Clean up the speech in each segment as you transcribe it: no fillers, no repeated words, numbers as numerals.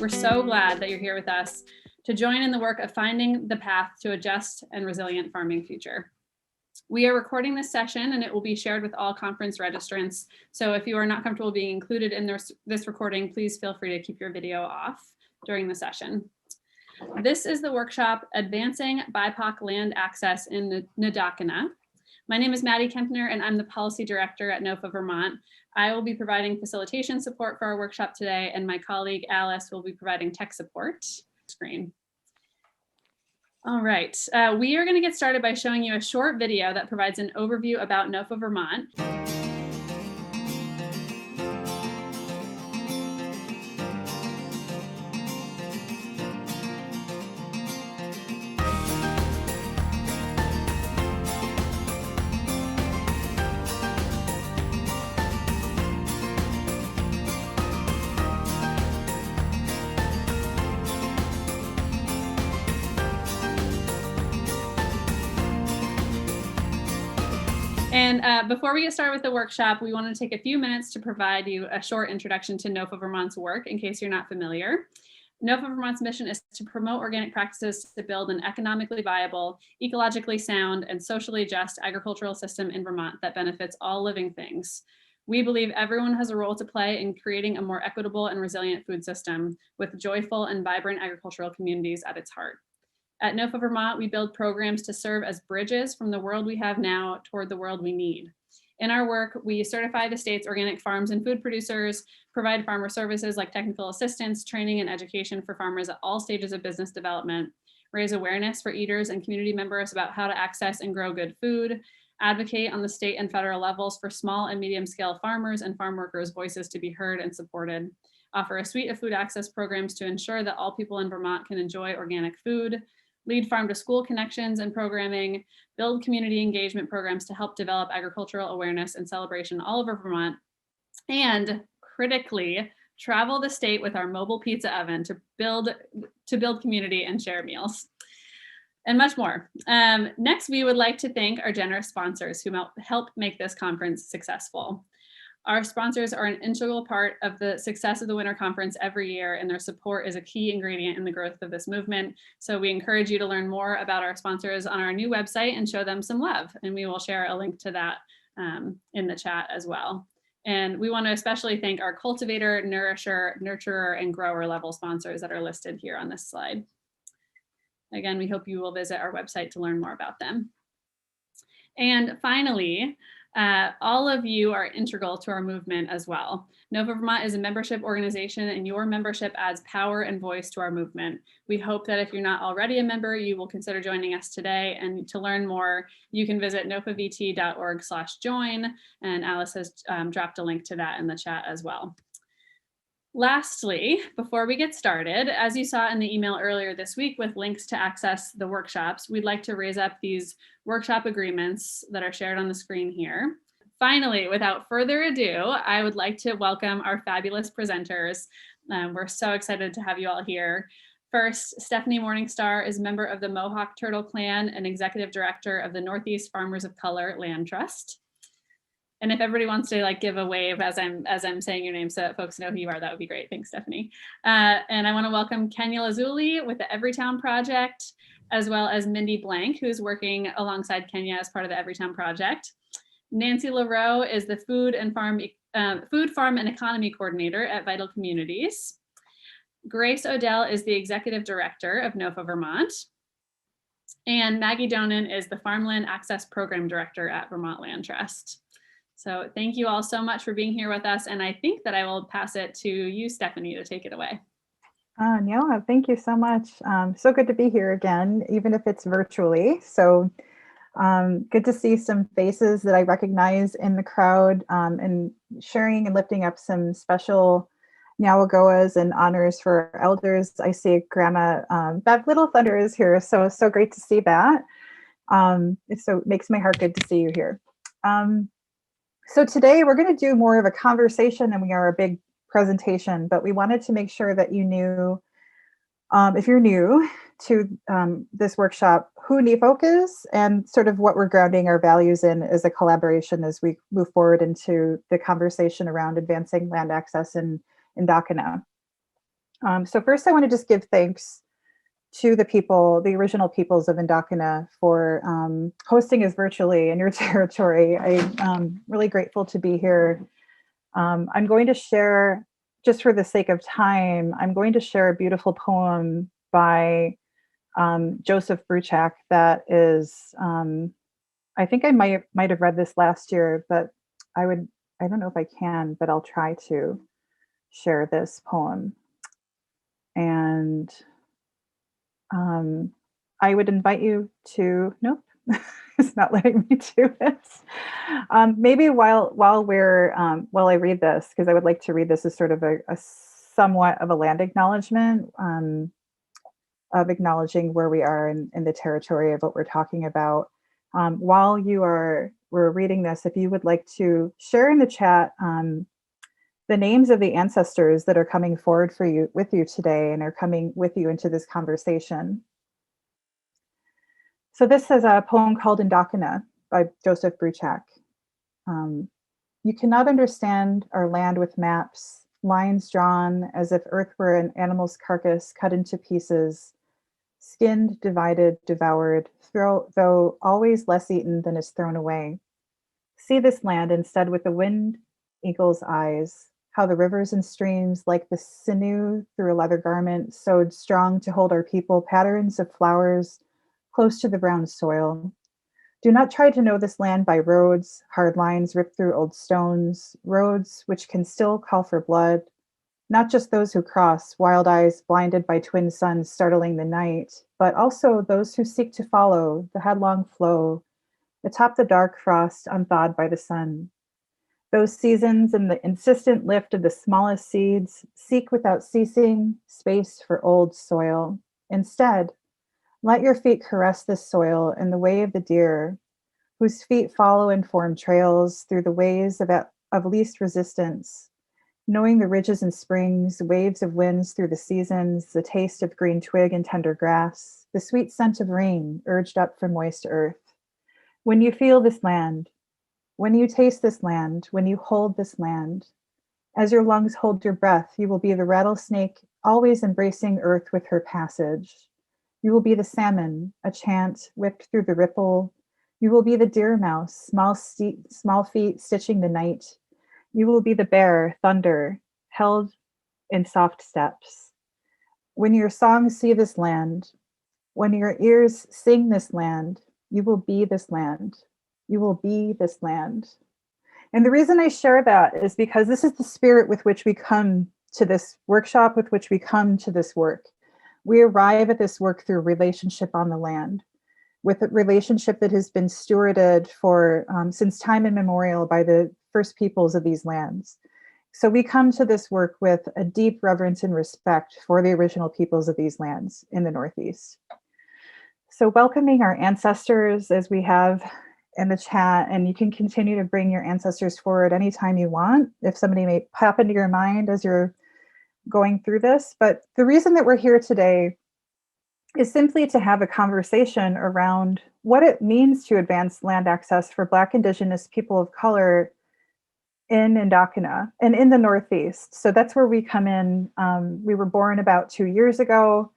We're so glad that you're here with us to join in the work of finding the path to a just and resilient farming future. We are recording this session and it will be shared with all conference registrants. So if you are not comfortable being included in this recording, please feel free to keep your video off during the session. This is the workshop Advancing Bipoc Land Access in Ndakina. My name is Maddie Kempner and I'm the Policy Director at NOFA Vermont. I will be providing facilitation support for our workshop today, and my colleague Alice will be providing tech support. Screen. All right, we are going to get started by showing you a short video that provides an overview about NOFA Vermont. And before we get started with the workshop, we want to take a few minutes to provide you a short introduction to NOFA Vermont's work in case you're not familiar. NOFA Vermont's mission is to promote organic practices to build an economically viable, ecologically sound, and socially just agricultural system in Vermont that benefits all living things. We believe everyone has a role to play in creating a more equitable and resilient food system with joyful and vibrant agricultural communities at its heart. At NOFA Vermont, we build programs to serve as bridges from the world we have now toward the world we need. In our work, we certify the state's organic farms and food producers, provide farmer services like technical assistance, training, and education for farmers at all stages of business development, raise awareness for eaters and community members about how to access and grow good food, advocate on the state and federal levels for small and medium-scale farmers and farm workers' voices to be heard and supported, offer a suite of food access programs to ensure that all people in Vermont can enjoy organic food, lead farm to school connections and programming, build community engagement programs to help develop agricultural awareness and celebration all over Vermont, and critically, travel the state with our mobile pizza oven to build community and share meals, and much more. Next, we would like to thank our generous sponsors who help make this conference successful. Our sponsors are an integral part of the success of the Winter Conference every year, and their support is a key ingredient in the growth of this movement. So we encourage you to learn more about our sponsors on our new website and show them some love. And we will share a link to that in the chat as well. And we want to especially thank our cultivator, nourisher, nurturer, and grower level sponsors that are listed here on this slide. Again, we hope you will visit our website to learn more about them. And finally, all of you are integral to our movement as well. NOFA Vermont is a membership organization, and your membership adds power and voice to our movement. We hope that if you're not already a member, you will consider joining us today. And to learn more, you can visit nofavt.org/join, and Alice has dropped a link to that in the chat as well. Lastly, before we get started, as you saw in the email earlier this week with links to access the workshops, we'd like to raise up these workshop agreements that are shared on the screen here. Finally, without further ado, I would like to welcome our fabulous presenters. We're so excited to have you all here. First, Stephanie Morningstar is a member of the Mohawk Turtle Clan and Executive Director of the Northeast Farmers of Color Land Trust. And if everybody wants to give a wave as I'm saying your name so that folks know who you are, that would be great. Thanks, Stephanie. And I want to welcome Kenya Lazuli with the Everytown Project, as well as Mindy Blank, who's working alongside Kenya as part of the Everytown Project. Nancy LaRoe is the Food Farm and Economy Coordinator at Vital Communities. Grace Odell is the Executive Director of NOFA Vermont. And Maggie Donan is the Farmland Access Program Director at Vermont Land Trust. So thank you all so much for being here with us. And I think that I will pass it to you, Stephanie, to take it away. Yeah, thank you so much. So good to be here again, even if it's virtually. So good to see some faces that I recognize in the crowd, and sharing and lifting up some special Nyawagoas and honors for elders. I see Grandma Bev Little Thunder is here. So great to see that. It makes my heart good to see you here. So today we're going to do more of a conversation than we are a big presentation, but we wanted to make sure that you knew, if you're new to this workshop, who NEFOC is and sort of what we're grounding our values in as a collaboration as we move forward into the conversation around advancing land access in Ndakina. So first I want to just give thanks to the people, the original peoples of Indakana, for hosting us virtually in your territory. I'm really grateful to be here. I'm going to share, just for the sake of time, I'm going to share a beautiful poem by Joseph Bruchac that is, I think I might have read this last year, but I don't know if I can, but I'll try to share this poem. And I would invite you to, nope, it's not letting me do this. Maybe while I read this, because I would like to read this as sort of a somewhat of a land acknowledgement, of acknowledging where we are in the territory of what we're talking about. While we're reading this, if you would like to share in the chat the names of the ancestors that are coming forward with you today and are coming with you into this conversation. So this is a poem called Indakana by Joseph Bruchac. You cannot understand our land with maps, lines drawn as if earth were an animal's carcass cut into pieces, skinned, divided, devoured, though always less eaten than is thrown away. See this land instead with the wind eagle's eyes, how the rivers and streams, like the sinew through a leather garment, sewed strong to hold our people patterns of flowers close to the brown soil. Do not try to know this land by roads, hard lines ripped through old stones, roads which can still call for blood, not just those who cross, wild eyes blinded by twin suns startling the night, but also those who seek to follow the headlong flow atop the dark frost unthawed by the sun. Those seasons and the insistent lift of the smallest seeds seek without ceasing space for old soil. Instead, let your feet caress this soil in the way of the deer, whose feet follow and form trails through the ways of least resistance, knowing the ridges and springs, waves of winds through the seasons, the taste of green twig and tender grass, the sweet scent of rain urged up from moist earth. When you feel this land, when you taste this land, when you hold this land, as your lungs hold your breath, you will be the rattlesnake always embracing earth with her passage. You will be the salmon, a chant whipped through the ripple. You will be the deer mouse, small feet stitching the night. You will be the bear, thunder, held in soft steps. When your songs see this land, when your ears sing this land, you will be this land. You will be this land. And the reason I share that is because this is the spirit with which we come to this workshop, with which we come to this work. We arrive at this work through relationship on the land, with a relationship that has been stewarded for since time immemorial by the first peoples of these lands. So we come to this work with a deep reverence and respect for the original peoples of these lands in the Northeast. So welcoming our ancestors as we have in the chat, and you can continue to bring your ancestors forward anytime you want, if somebody may pop into your mind as you're going through this. But the reason that we're here today is simply to have a conversation around what it means to advance land access for Black, Indigenous people of color in Indakana and in the Northeast. So that's where we come in. We were born about 2 years ago.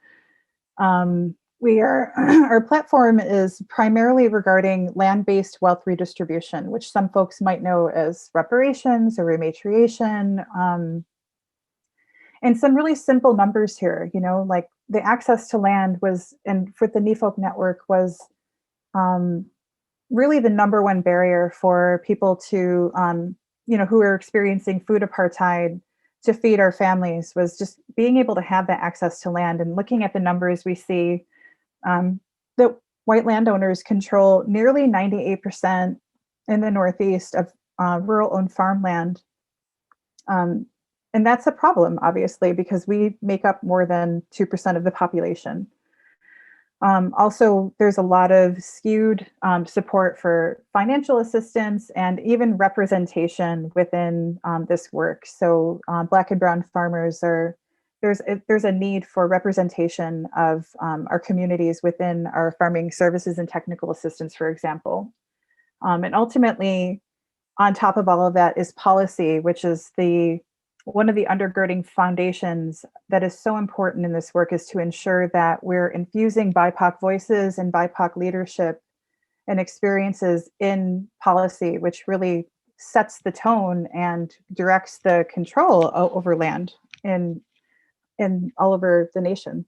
Our platform is primarily regarding land-based wealth redistribution, which some folks might know as reparations or rematriation. And some really simple numbers here, like the access to land was, and for the NEFOC network was really the number one barrier for people to, who are experiencing food apartheid, to feed our families, was just being able to have that access to land. And looking at the numbers, we see that white landowners control nearly 98% in the Northeast of rural-owned farmland. And that's a problem, obviously, because we make up more than 2% of the population. Also, there's a lot of skewed support for financial assistance and even representation within this work. So Black and brown farmers there's a need for representation of our communities within our farming services and technical assistance, for example. And ultimately, on top of all of that is policy, which is the one of the undergirding foundations that is so important in this work is to ensure that we're infusing BIPOC voices and BIPOC leadership and experiences in policy, which really sets the tone and directs the control over land in all over the nation.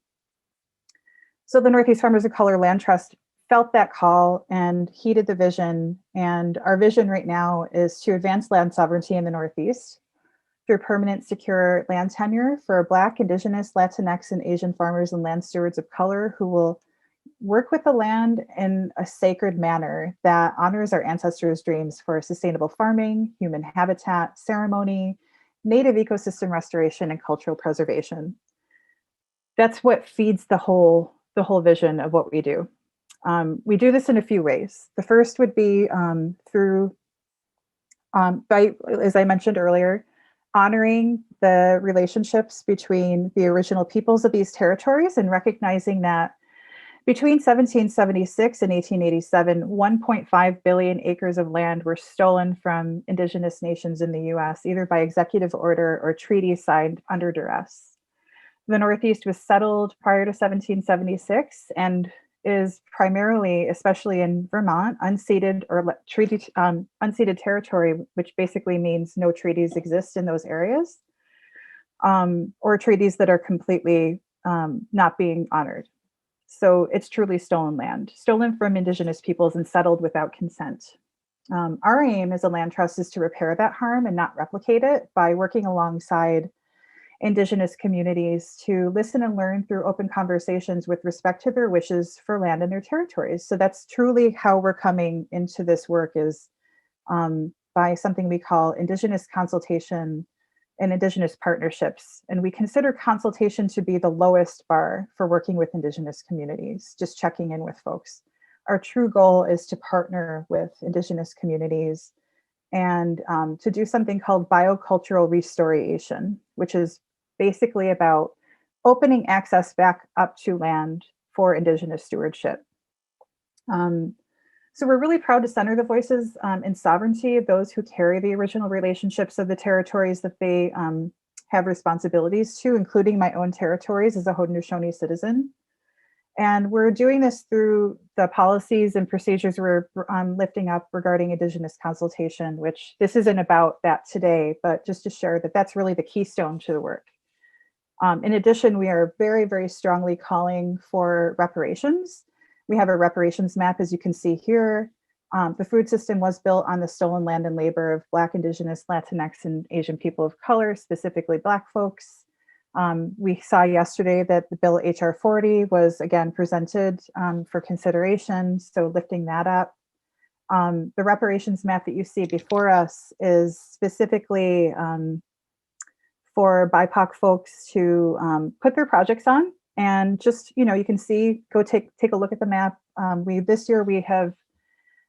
So the Northeast Farmers of Color Land Trust felt that call and heeded the vision. And our vision right now is to advance land sovereignty in the Northeast through permanent, secure land tenure for Black, Indigenous, Latinx, and Asian farmers and land stewards of color who will work with the land in a sacred manner that honors our ancestors' dreams for sustainable farming, human habitat, ceremony, native ecosystem restoration, and cultural preservation. That's what feeds the whole vision of what we do. We do this in a few ways. The first would be through, as I mentioned earlier, honoring the relationships between the original peoples of these territories and recognizing that between 1776 and 1887, 1.5 billion acres of land were stolen from Indigenous nations in the US, either by executive order or treaty signed under duress. The Northeast was settled prior to 1776 and is primarily, especially in Vermont, unceded or unceded territory, which basically means no treaties exist in those areas, or treaties that are completely not being honored. So it's truly stolen land, stolen from Indigenous peoples and settled without consent. Our aim as a land trust is to repair that harm and not replicate it by working alongside Indigenous communities to listen and learn through open conversations with respect to their wishes for land in their territories. So that's truly how we're coming into this work, is by something we call Indigenous consultation and Indigenous partnerships. And we consider consultation to be the lowest bar for working with Indigenous communities, just checking in with folks. Our true goal is to partner with Indigenous communities and to do something called biocultural restoration, which is basically about opening access back up to land for Indigenous stewardship. So we're really proud to center the voices in sovereignty of those who carry the original relationships of the territories that they have responsibilities to, including my own territories as a Haudenosaunee citizen. And we're doing this through the policies and procedures we're lifting up regarding Indigenous consultation, which this isn't about that today, but just to share that that's really the keystone to the work. In addition, we are very, very strongly calling for reparations. We have a reparations map, as you can see here. The food system was built on the stolen land and labor of Black, Indigenous, Latinx, and Asian people of color, specifically Black folks. We saw yesterday that the bill HR 40 was again presented for consideration, so lifting that up. The reparations map that you see before us is specifically for BIPOC folks to put their projects on, and just, you can see, go take a look at the map. This year we have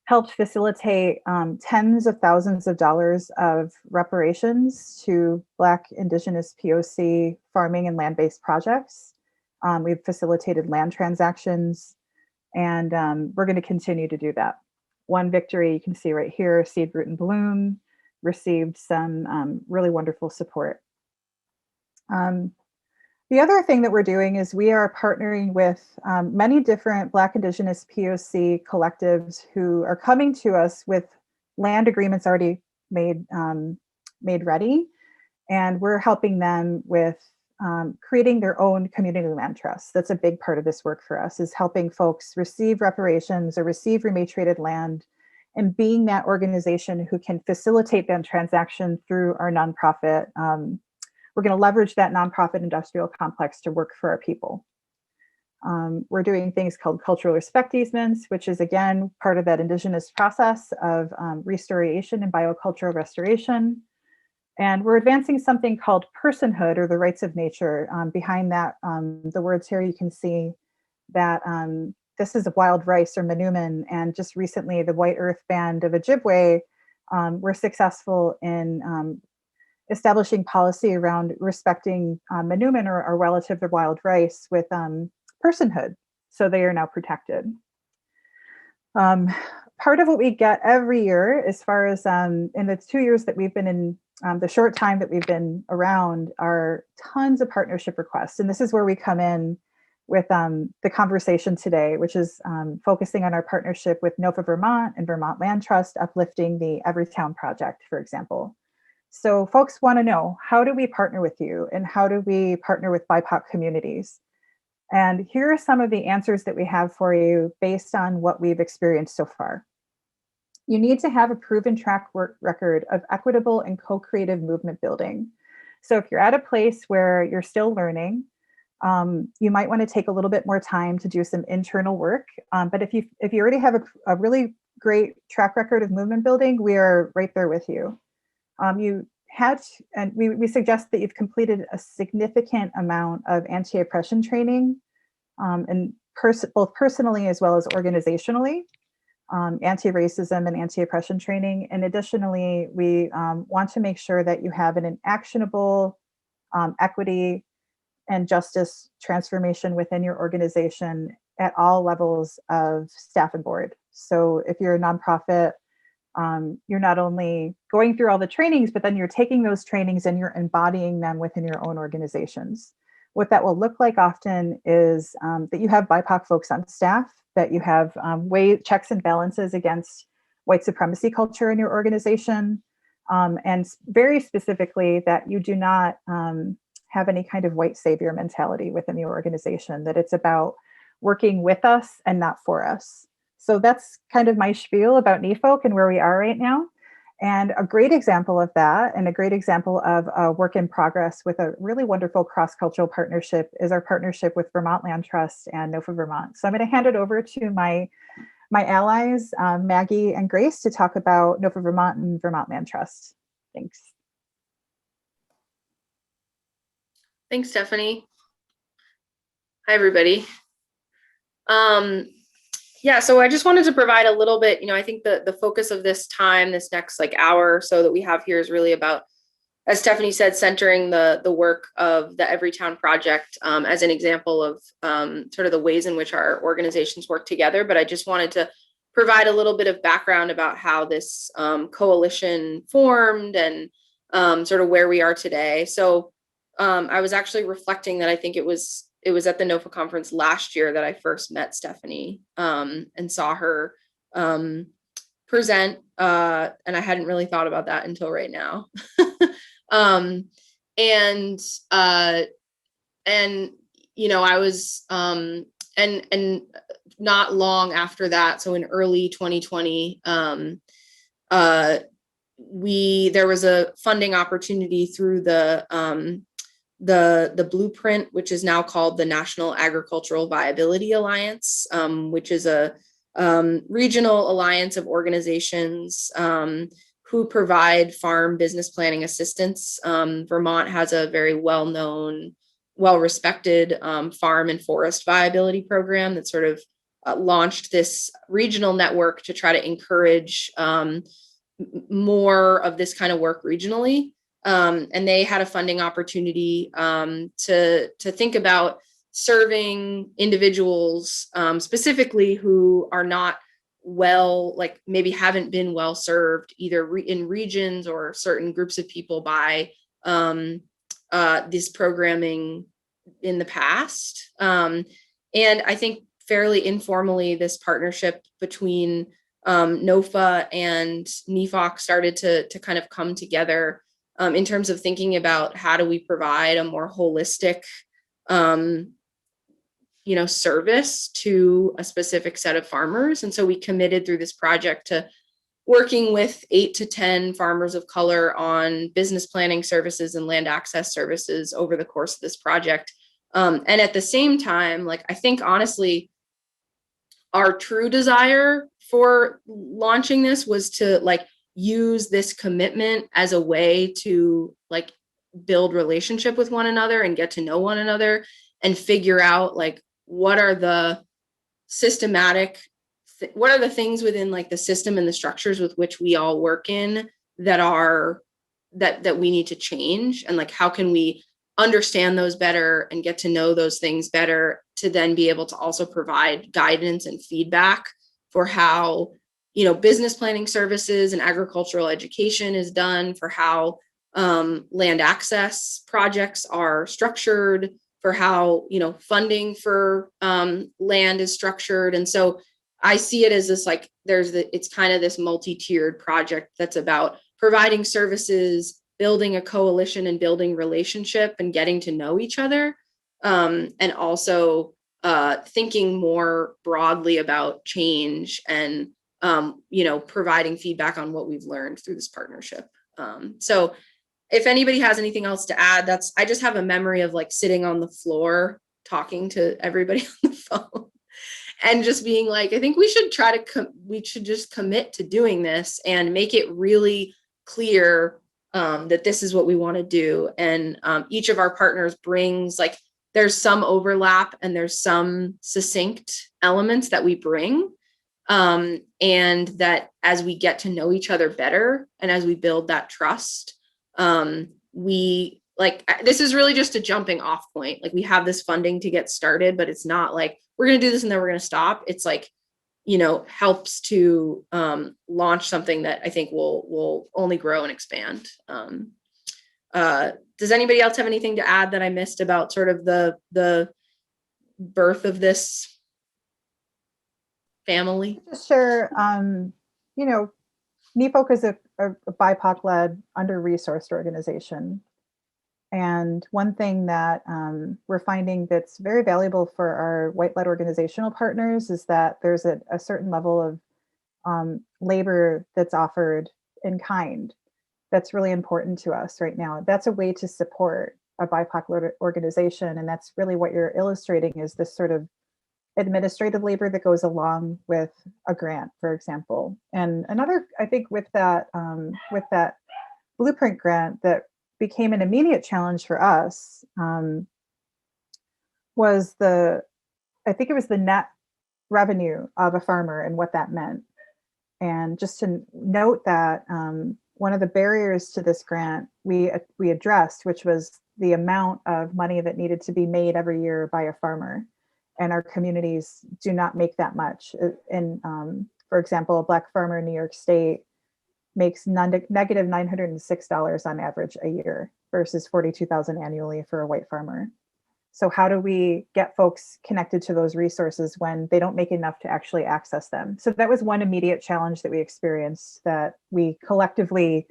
helped facilitate tens of thousands of dollars of reparations to Black, Indigenous, POC farming and land-based projects. We've facilitated land transactions, and we're going to continue to do that. One victory you can see right here, Seed, Root, and Bloom, received some really wonderful support. The other thing that we're doing is we are partnering with many different Black, Indigenous, POC collectives who are coming to us with land agreements already made ready, and we're helping them with creating their own community land trusts. That's a big part of this work for us, is helping folks receive reparations or receive rematriated land, and being that organization who can facilitate that transaction through our nonprofit. We're going to leverage that nonprofit industrial complex to work for our people. We're doing things called cultural respect easements, which is again part of that Indigenous process of restoration and biocultural restoration. And we're advancing something called personhood, or the rights of nature. Behind that, the words here, you can see that this is a wild rice, or manumin, and just recently the White Earth Band of Ojibwe were successful in establishing policy around respecting manumin, or relative to wild rice, with personhood. So they are now protected. Part of what we get every year, as far as in the 2 years that we've been in the short time that we've been around are tons of partnership requests. And this is where we come in with the conversation today, which is focusing on our partnership with NOFA Vermont and Vermont Land Trust, uplifting the Everytown project, for example. So folks want to know, how do we partner with you and how do we partner with Bipoc communities? And here are some of the answers that we have for you based on what we've experienced so far. You need to have a proven track record of equitable and co-creative movement building. So if you're at a place where you're still learning, you might want to take a little bit more time to do some internal work. But if you already have a really great track record of movement building, we are right there with you. We suggest that you've completed a significant amount of anti-oppression training, and both personally as well as organizationally, anti-racism and anti-oppression training. And additionally, we want to make sure that you have an actionable equity and justice transformation within your organization at all levels of staff and board. So if you're a nonprofit, you're not only going through all the trainings, but then you're taking those trainings and you're embodying them within your own organizations. What that will look like often is that you have BIPOC folks on staff, that you have checks and balances against white supremacy culture in your organization, and very specifically that you do not have any kind of white savior mentality within your organization, that it's about working with us and not for us. So that's kind of my spiel about NEFOC and where we are right now. And a great example of that, and a great example of a work in progress with a really wonderful cross-cultural partnership, is our partnership with Vermont Land Trust and NOFA Vermont. So I'm going to hand it over to my allies, Maggie and Grace, to talk about NOFA Vermont and Vermont Land Trust. Thanks. Thanks, Stephanie. Hi, everybody. Yeah, so I just wanted to provide a little bit, I think the focus of this time, this next hour or so that we have here is really about, as Stephanie said, centering the work of the Everytown project as an example of sort of the ways in which our organizations work together. But I just wanted to provide a little bit of background about how this coalition formed and sort of where we are today. So I was actually reflecting that I think it was at the NOFA conference last year that I first met Stephanie and saw her present, and I hadn't really thought about that until right now. And I was and not long after that, so in early 2020, there was a funding opportunity through the Blueprint, which is now called the National Agricultural Viability Alliance, which is a regional alliance of organizations who provide farm business planning assistance. Vermont has a very well-known, well-respected farm and forest viability program that sort of launched this regional network to try to encourage more of this kind of work regionally. And they had a funding opportunity to think about serving individuals specifically who are not maybe haven't been well served either in regions or certain groups of people by this programming in the past. And I think fairly informally, this partnership between NOFA and NEFOC started to kind of come together in terms of thinking about how do we provide a more holistic, service to a specific set of farmers. And so we committed through this project to working with 8 to 10 farmers of color on business planning services and land access services over the course of this project. And at the same time, I think honestly, our true desire for launching this was to use this commitment as a way to build relationship with one another and get to know one another and figure out what are the things within the system and the structures with which we all work in that we need to change, and how can we understand those better and get to know those things better to then be able to also provide guidance and feedback for how business planning services and agricultural education is done, for how land access projects are structured, for how, funding for land is structured. And so I see it as this, like, it's kind of this multi-tiered project that's about providing services, building a coalition and building relationship and getting to know each other. And also thinking more broadly about change and, providing feedback on what we've learned through this partnership. So if anybody has anything else to add, I just have a memory of like sitting on the floor talking to everybody on the phone and just being like, I think we should we should just commit to doing this and make it really clear that this is what we want to do. And each of our partners brings, like, there's some overlap and there's some succinct elements that we bring. And that as we get to know each other better and as we build that trust, this is really just a jumping off point. Like, we have this funding to get started, but it's not like we're going to do this and then we're going to stop. It's like, helps to launch something that I think will only grow and expand. Does anybody else have anything to add that I missed about sort of the birth of this family? Sure. NEFOC is a BIPOC-led, under-resourced organization. And one thing that we're finding that's very valuable for our white-led organizational partners is that there's a certain level of labor that's offered in kind. That's really important to us right now. That's a way to support a BIPOC organization. And that's really what you're illustrating, is this sort of administrative labor that goes along with a grant, for example. And another, I think, with that blueprint grant that became an immediate challenge for us was the net revenue of a farmer and what that meant. And just to note that one of the barriers to this grant we addressed, which was the amount of money that needed to be made every year by a farmer. And our communities do not make that much. And for example, a Black farmer in New York State makes negative $906 on average a year versus $42,000 annually for a white farmer. So how do we get folks connected to those resources when they don't make enough to actually access them? So that was one immediate challenge that we experienced, that we collectively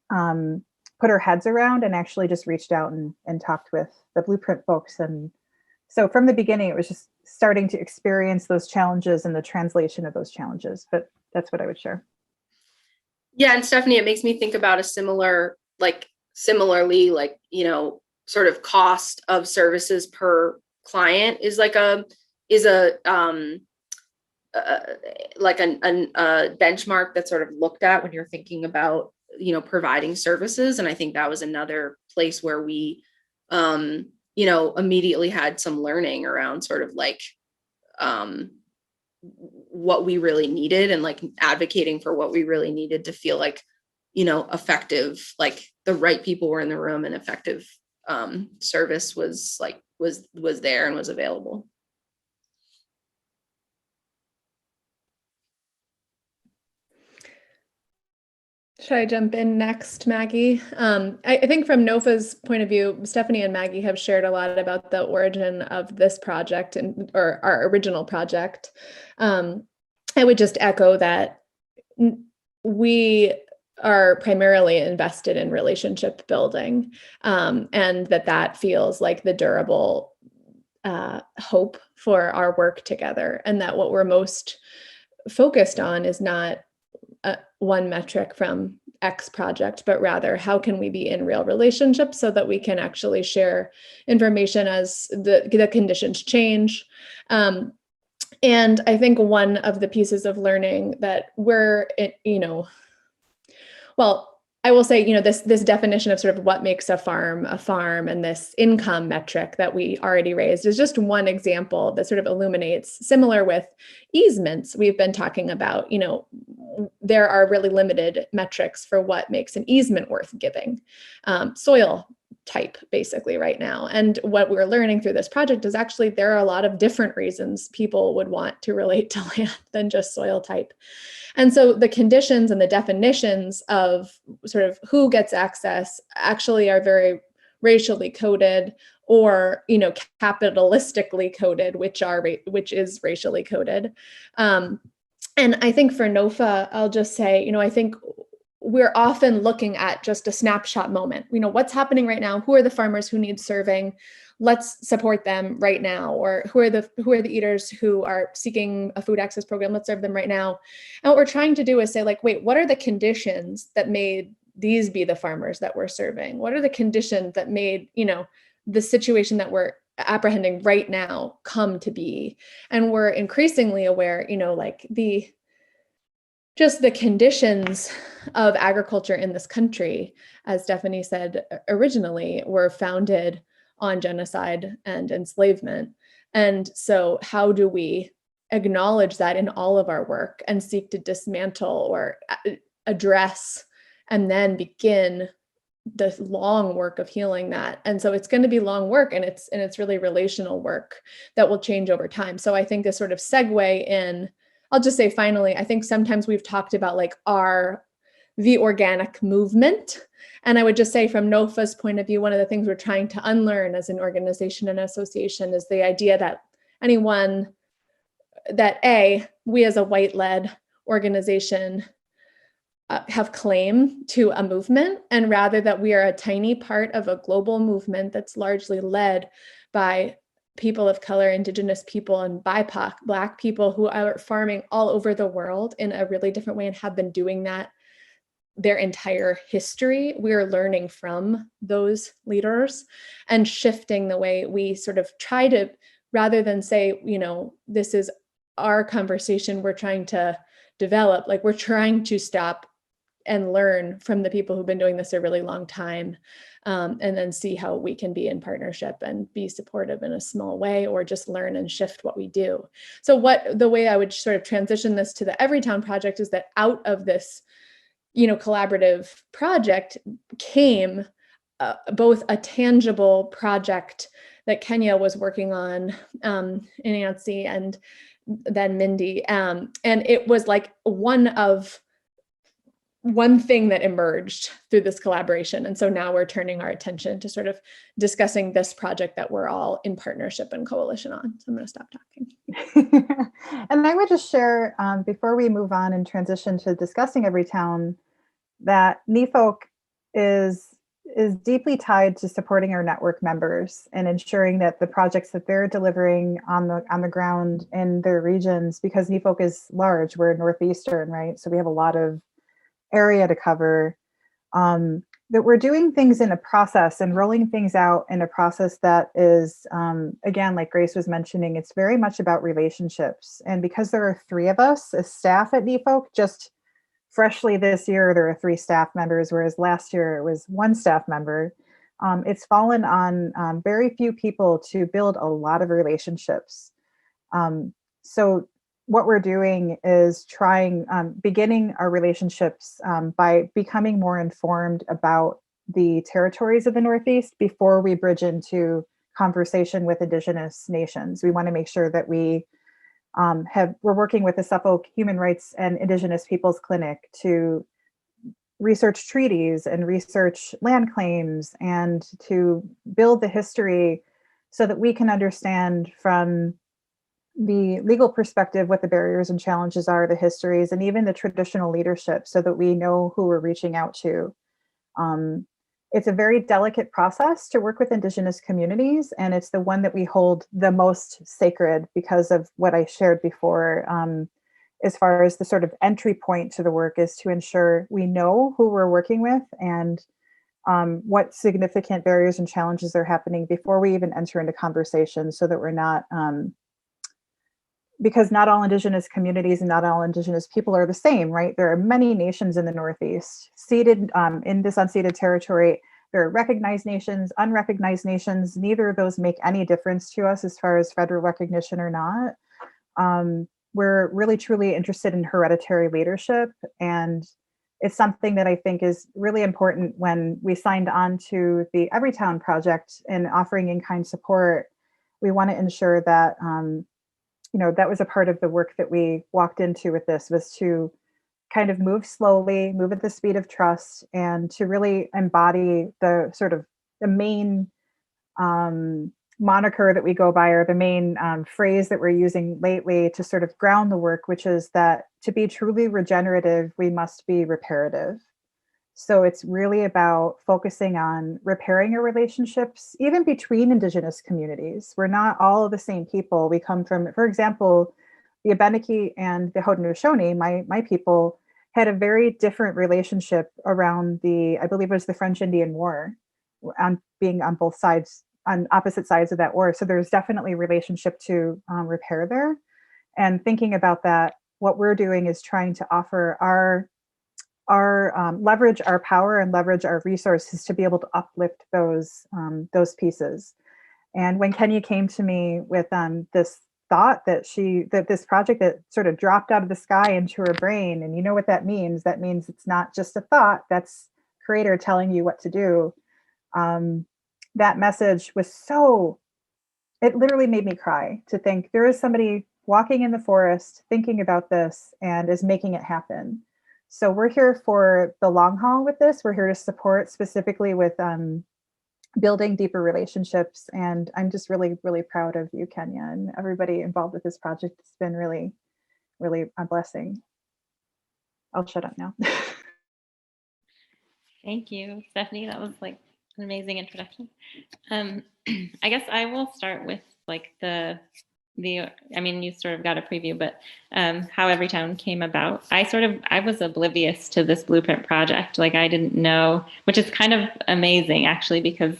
put our heads around and actually just reached out and talked with the Blueprint folks. And so from the beginning, it was just starting to experience those challenges and the translation of those challenges. But that's what I would share. Yeah, and Stephanie, it makes me think about similarly, sort of cost of services per client is a benchmark that's sort of looked at when you're thinking about, providing services. And I think that was another place where we, immediately had some learning around sort of like what we really needed, and like advocating for what we really needed to feel like, effective, like the right people were in the room and effective service was there and was available. Should I jump in next, Maggie? I think from NOFA's point of view, Stephanie and Maggie have shared a lot about the origin of this project or our original project. I would just echo that we are primarily invested in relationship building, and that feels like the durable hope for our work together, and that what we're most focused on is not one metric from X project, but rather how can we be in real relationships so that we can actually share information as the conditions change. And I think one of the pieces of learning that I will say, this definition of sort of what makes a farm, and this income metric that we already raised is just one example that sort of illuminates, similar with easements we've been talking about, there are really limited metrics for what makes an easement worth giving. Soil type basically right now. And what we're learning through this project is actually there are a lot of different reasons people would want to relate to land than just soil type. And so the conditions and the definitions of sort of who gets access actually are very racially coded, or, you know, capitalistically coded, which is racially coded. And I think for NOFA, I'll just say, you know, I think we're often looking at just a snapshot moment. You know, what's happening right now? Who are the farmers who need serving? Let's support them right now. Or who are the eaters who are seeking a food access program? Let's serve them right now. And what we're trying to do is say, like, wait, what are the conditions that made these be the farmers that we're serving? What are the conditions that made, you know, the situation that we're apprehending right now come to be? And we're increasingly aware, you know, like the conditions of agriculture in this country, as Stephanie said originally, were founded on genocide and enslavement. And so how do we acknowledge that in all of our work and seek to dismantle or address and then begin the long work of healing that? And so it's going to be long work, and it's really relational work that will change over time. So I think this sort of segue in, I'll just say finally, I think sometimes we've talked about like the organic movement. And I would just say from NOFA's point of view, one of the things we're trying to unlearn as an organization and association is the idea that we as a white-led organization have claim to a movement, and rather that we are a tiny part of a global movement that's largely led by people of color, Indigenous people, and BIPOC, Black people who are farming all over the world in a really different way and have been doing that their entire history. We're learning from those leaders and shifting the way we sort of try to, rather than say, you know, this is our conversation we're trying to develop, like we're trying to stop and learn from the people who've been doing this a really long time, and then see how we can be in partnership and be supportive in a small way, or just learn and shift what we do. So the way I would sort of transition this to the Everytown project is that out of this, you know, collaborative project came both a tangible project that Kenya was working on, Nancy and then Mindy, and it was like one thing that emerged through this collaboration. And so now we're turning our attention to sort of discussing this project that we're all in partnership and coalition on. So I'm going to stop talking. And I would just share, before we move on and transition to discussing Everytown, that NEFOC is deeply tied to supporting our network members and ensuring that the projects that they're delivering on the ground in their regions, because NEFOC is large, we're Northeastern, right? So we have a lot of area to cover, that we're doing things in a process and rolling things out in a process that is, again, like Grace was mentioning, it's very much about relationships. And because there are 3 of us as staff at NEFOC, just freshly this year, there are 3 staff members, whereas last year it was 1 staff member. It's fallen on very few people to build a lot of relationships. So what we're doing is beginning our relationships by becoming more informed about the territories of the Northeast before we bridge into conversation with Indigenous nations. We want to make sure that we're working with the Suffolk Human Rights and Indigenous Peoples Clinic to research treaties and research land claims and to build the history so that we can understand from the legal perspective what the barriers and challenges are, the histories, and even the traditional leadership, so that we know who we're reaching out to. It's a very delicate process to work with Indigenous communities, and it's the one that we hold the most sacred because of what I shared before, as far as the sort of entry point to the work is to ensure we know who we're working with and what significant barriers and challenges are happening before we even enter into conversation, so that we're not, because not all Indigenous communities and not all Indigenous people are the same, right? There are many nations in the Northeast seated in this unceded territory. There are recognized nations, unrecognized nations. Neither of those make any difference to us as far as federal recognition or not. We're really truly interested in hereditary leadership and is something that I think is really important. When we signed on to the Everytown project and offering in-kind support, we want to ensure that, that was a part of the work that we walked into with this, was to kind of move slowly, move at the speed of trust, and to really embody the sort of the main moniker that we go by, or the main phrase that we're using lately to sort of ground the work, which is that to be truly regenerative, we must be reparative. So it's really about focusing on repairing our relationships, even between Indigenous communities. We're not all the same people. We come from, for example, the Abenaki and the Haudenosaunee, my people, had a very different relationship around I believe it was the French Indian War, being on both sides, on opposite sides of that war. So there's definitely a relationship to repair there. And thinking about that, what we're doing is trying to offer our leverage our power and leverage our resources to be able to uplift those pieces. And when Kenya came to me with this thought that this project that sort of dropped out of the sky into her brain, and you know what that means? That means it's not just a thought, that's Creator telling you what to do. That message was it literally made me cry to think there is somebody walking in the forest thinking about this and is making it happen. So we're here for the long haul with this. We're here to support specifically with building deeper relationships. And I'm just really, really proud of you, Kenya, and everybody involved with this project. It's been really, really a blessing. I'll shut up now. Thank you, Stephanie. That was like an amazing introduction. I guess I will start with like I mean, you sort of got a preview, but how Everytown came about. I was oblivious to this blueprint project. Like I didn't know, which is kind of amazing actually, because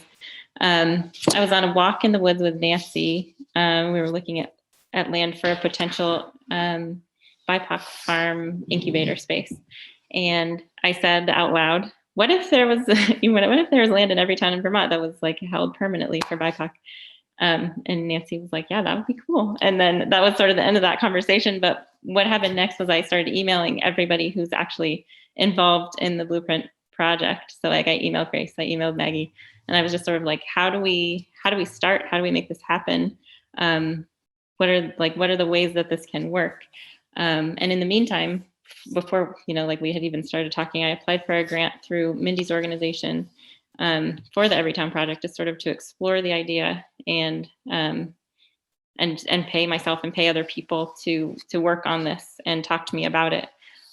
I was on a walk in the woods with Nancy. We were looking at land for a potential Bipoc farm incubator space. And I said out loud, what if there was land in every town in Vermont that was like held permanently for Bipoc? And Nancy was like, yeah, that would be cool. And then that was sort of the end of that conversation. But what happened next was I started emailing everybody who's actually involved in the blueprint project. So like I emailed Grace, I emailed Maggie, and I was just sort of like, how do we start? How do we make this happen? What are the ways that this can work? And in the meantime, before, like we had even started talking, I applied for a grant through Mindy's organization for the Everytown project, to sort of to explore the idea and pay myself and pay other people to work on this and talk to me about it.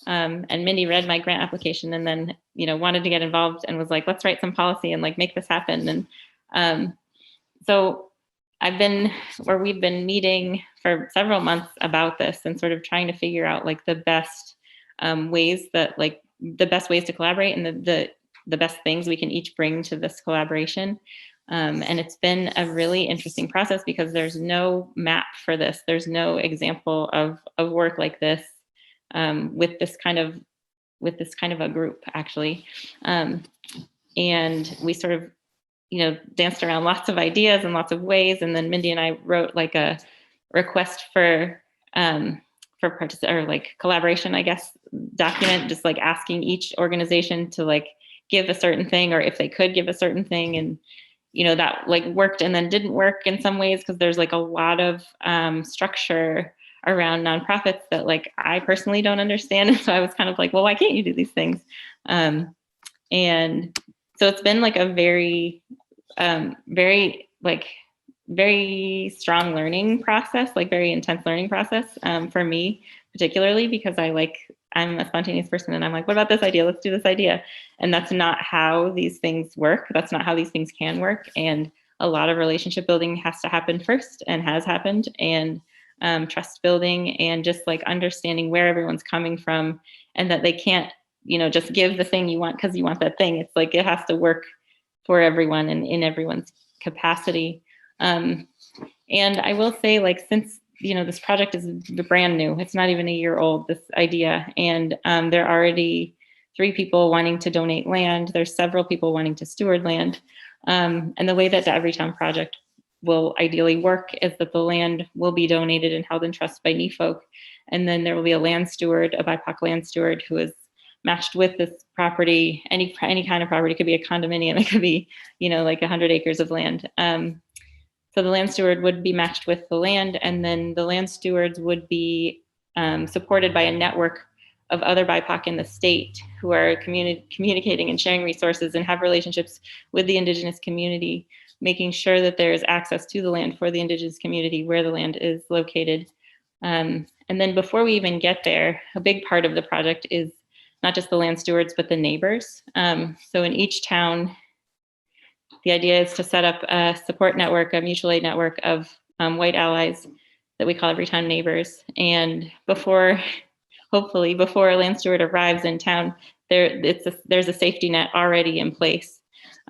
And Mindy read my grant application and then, wanted to get involved and was like, let's write some policy and like make this happen. And so we've been meeting for several months about this and sort of trying to figure out like the best ways to collaborate and the best things we can each bring to this collaboration. And it's been a really interesting process because there's no map for this. There's no example of work like this with this kind of a group actually. And we sort of, danced around lots of ideas and lots of ways. And then Mindy and I wrote like a request for collaboration, I guess, document, just like asking each organization to like give a certain thing, or if they could give a certain thing. And, that like worked and then didn't work in some ways, because there's like a lot of structure around nonprofits that like I personally don't understand. And so I was kind of like, well, why can't you do these things? And so it's been like a very strong learning process, like very intense learning process for me, particularly because I'm a spontaneous person and I'm like, what about this idea? Let's do this idea. And that's not how these things work. That's not how these things can work. And a lot of relationship building has to happen first and has happened, and trust building and just like understanding where everyone's coming from, and that they can't, just give the thing you want because you want that thing. It's like, it has to work for everyone and in everyone's capacity. And I will say, like, since, this project is brand new, it's not even a year old, this idea. And there are already 3 people wanting to donate land. There's several people wanting to steward land. And the way that the Everytown project will ideally work is that the land will be donated and held in trust by NEFOC. And then there will be a land steward, a Bipoc land steward, who is matched with this property, any kind of property. It could be a condominium, it could be, like 100 acres of land. So the land steward would be matched with the land, and then the land stewards would be supported by a network of other BIPOC in the state who are communicating and sharing resources and have relationships with the Indigenous community, making sure that there is access to the land for the Indigenous community where the land is located. And then before we even get there, a big part of the project is not just the land stewards, but the neighbors. So in each town, the idea is to set up a support network, a mutual aid network of white allies that we call Everytown Neighbors. And hopefully before a land steward arrives in town, there's a safety net already in place,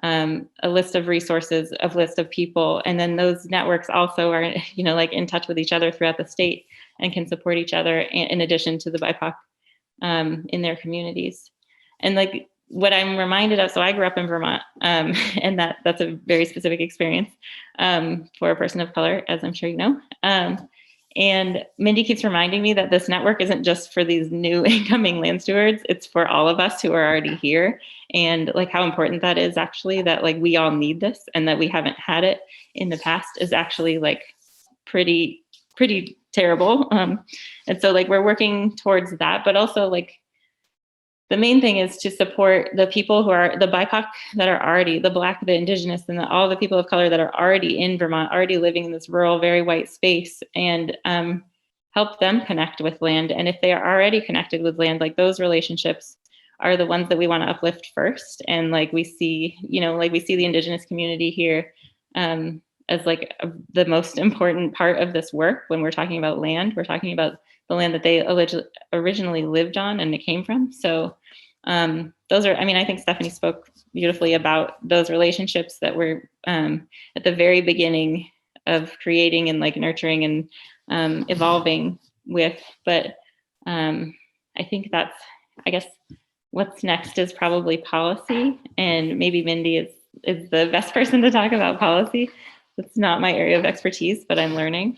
a list of resources, a list of people, and then those networks also are, in touch with each other throughout the state and can support each other in addition to the BIPOC in their communities. And what I'm reminded of, so I grew up in Vermont, and that's a very specific experience for a person of color, as I'm sure you know. And Mindy keeps reminding me that this network isn't just for these new incoming land stewards, it's for all of us who are already here. And how important that is actually, that we all need this, and that we haven't had it in the past is actually pretty terrible. And so we're working towards that, but also the main thing is to support the people who are the BIPOC that are already, the Black, the Indigenous, and all the people of color that are already in Vermont, already living in this rural, very white space, and help them connect with land. And if they are already connected with land, those relationships are the ones that we want to uplift first. And we see, we see the Indigenous community here as the most important part of this work. When we're talking about land, we're talking about the land that they originally lived on and it came from. So those are, I think Stephanie spoke beautifully about those relationships that we're at the very beginning of creating and nurturing and evolving with. But I think I guess what's next is probably policy, and maybe Mindy is the best person to talk about policy. It's not my area of expertise, but I'm learning.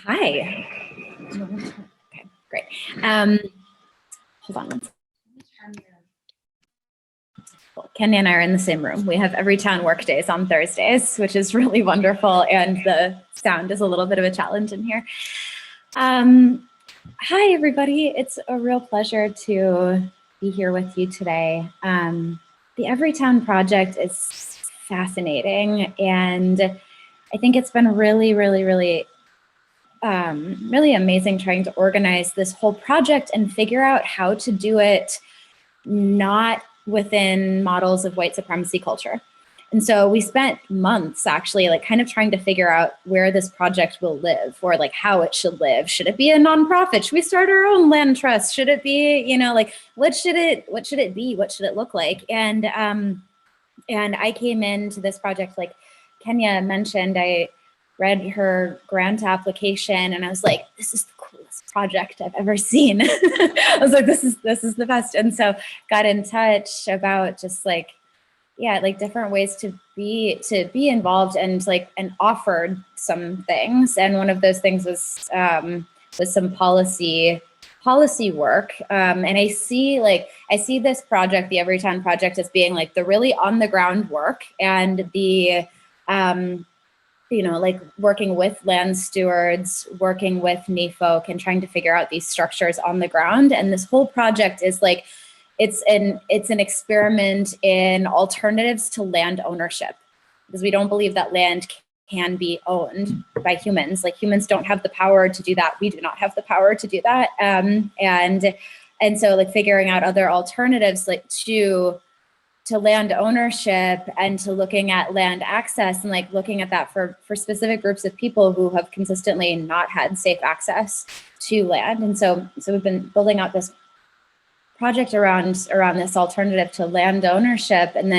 Hi. Okay, great. Hold on one second. Well, Kenya and I are in the same room. We have Everytown work days on Thursdays, which is really wonderful, and the sound is a little bit of a challenge in here. Hi, everybody. It's a real pleasure to be here with you today. The Everytown project is fascinating, and I think it's been really amazing trying to organize this whole project and figure out how to do it not within models of white supremacy culture. And so we spent months actually kind of trying to figure out where this project will live, or how it should live. Should it be a nonprofit? Should we start our own land trust? Should it be, what should it be? What should it look like? And I came into this project, like Kenya mentioned, I read her grant application and I was like, this is the coolest project I've ever seen. I was like, this is the best. And so got in touch about just different ways to be involved and offered some things. And one of those things was some policy work. And I see this project, the Everytown project, as being the really on the ground work, and the working with land stewards, working with NEFOC, and trying to figure out these structures on the ground. And this whole project is it's an experiment in alternatives to land ownership, because we don't believe that land can be owned by humans. Humans don't have the power to do that. We do not have the power to do that. And so figuring out other alternatives to land ownership, and to looking at land access, and looking at that for specific groups of people who have consistently not had safe access to land. And so we've been building out this project around this alternative to land ownership. And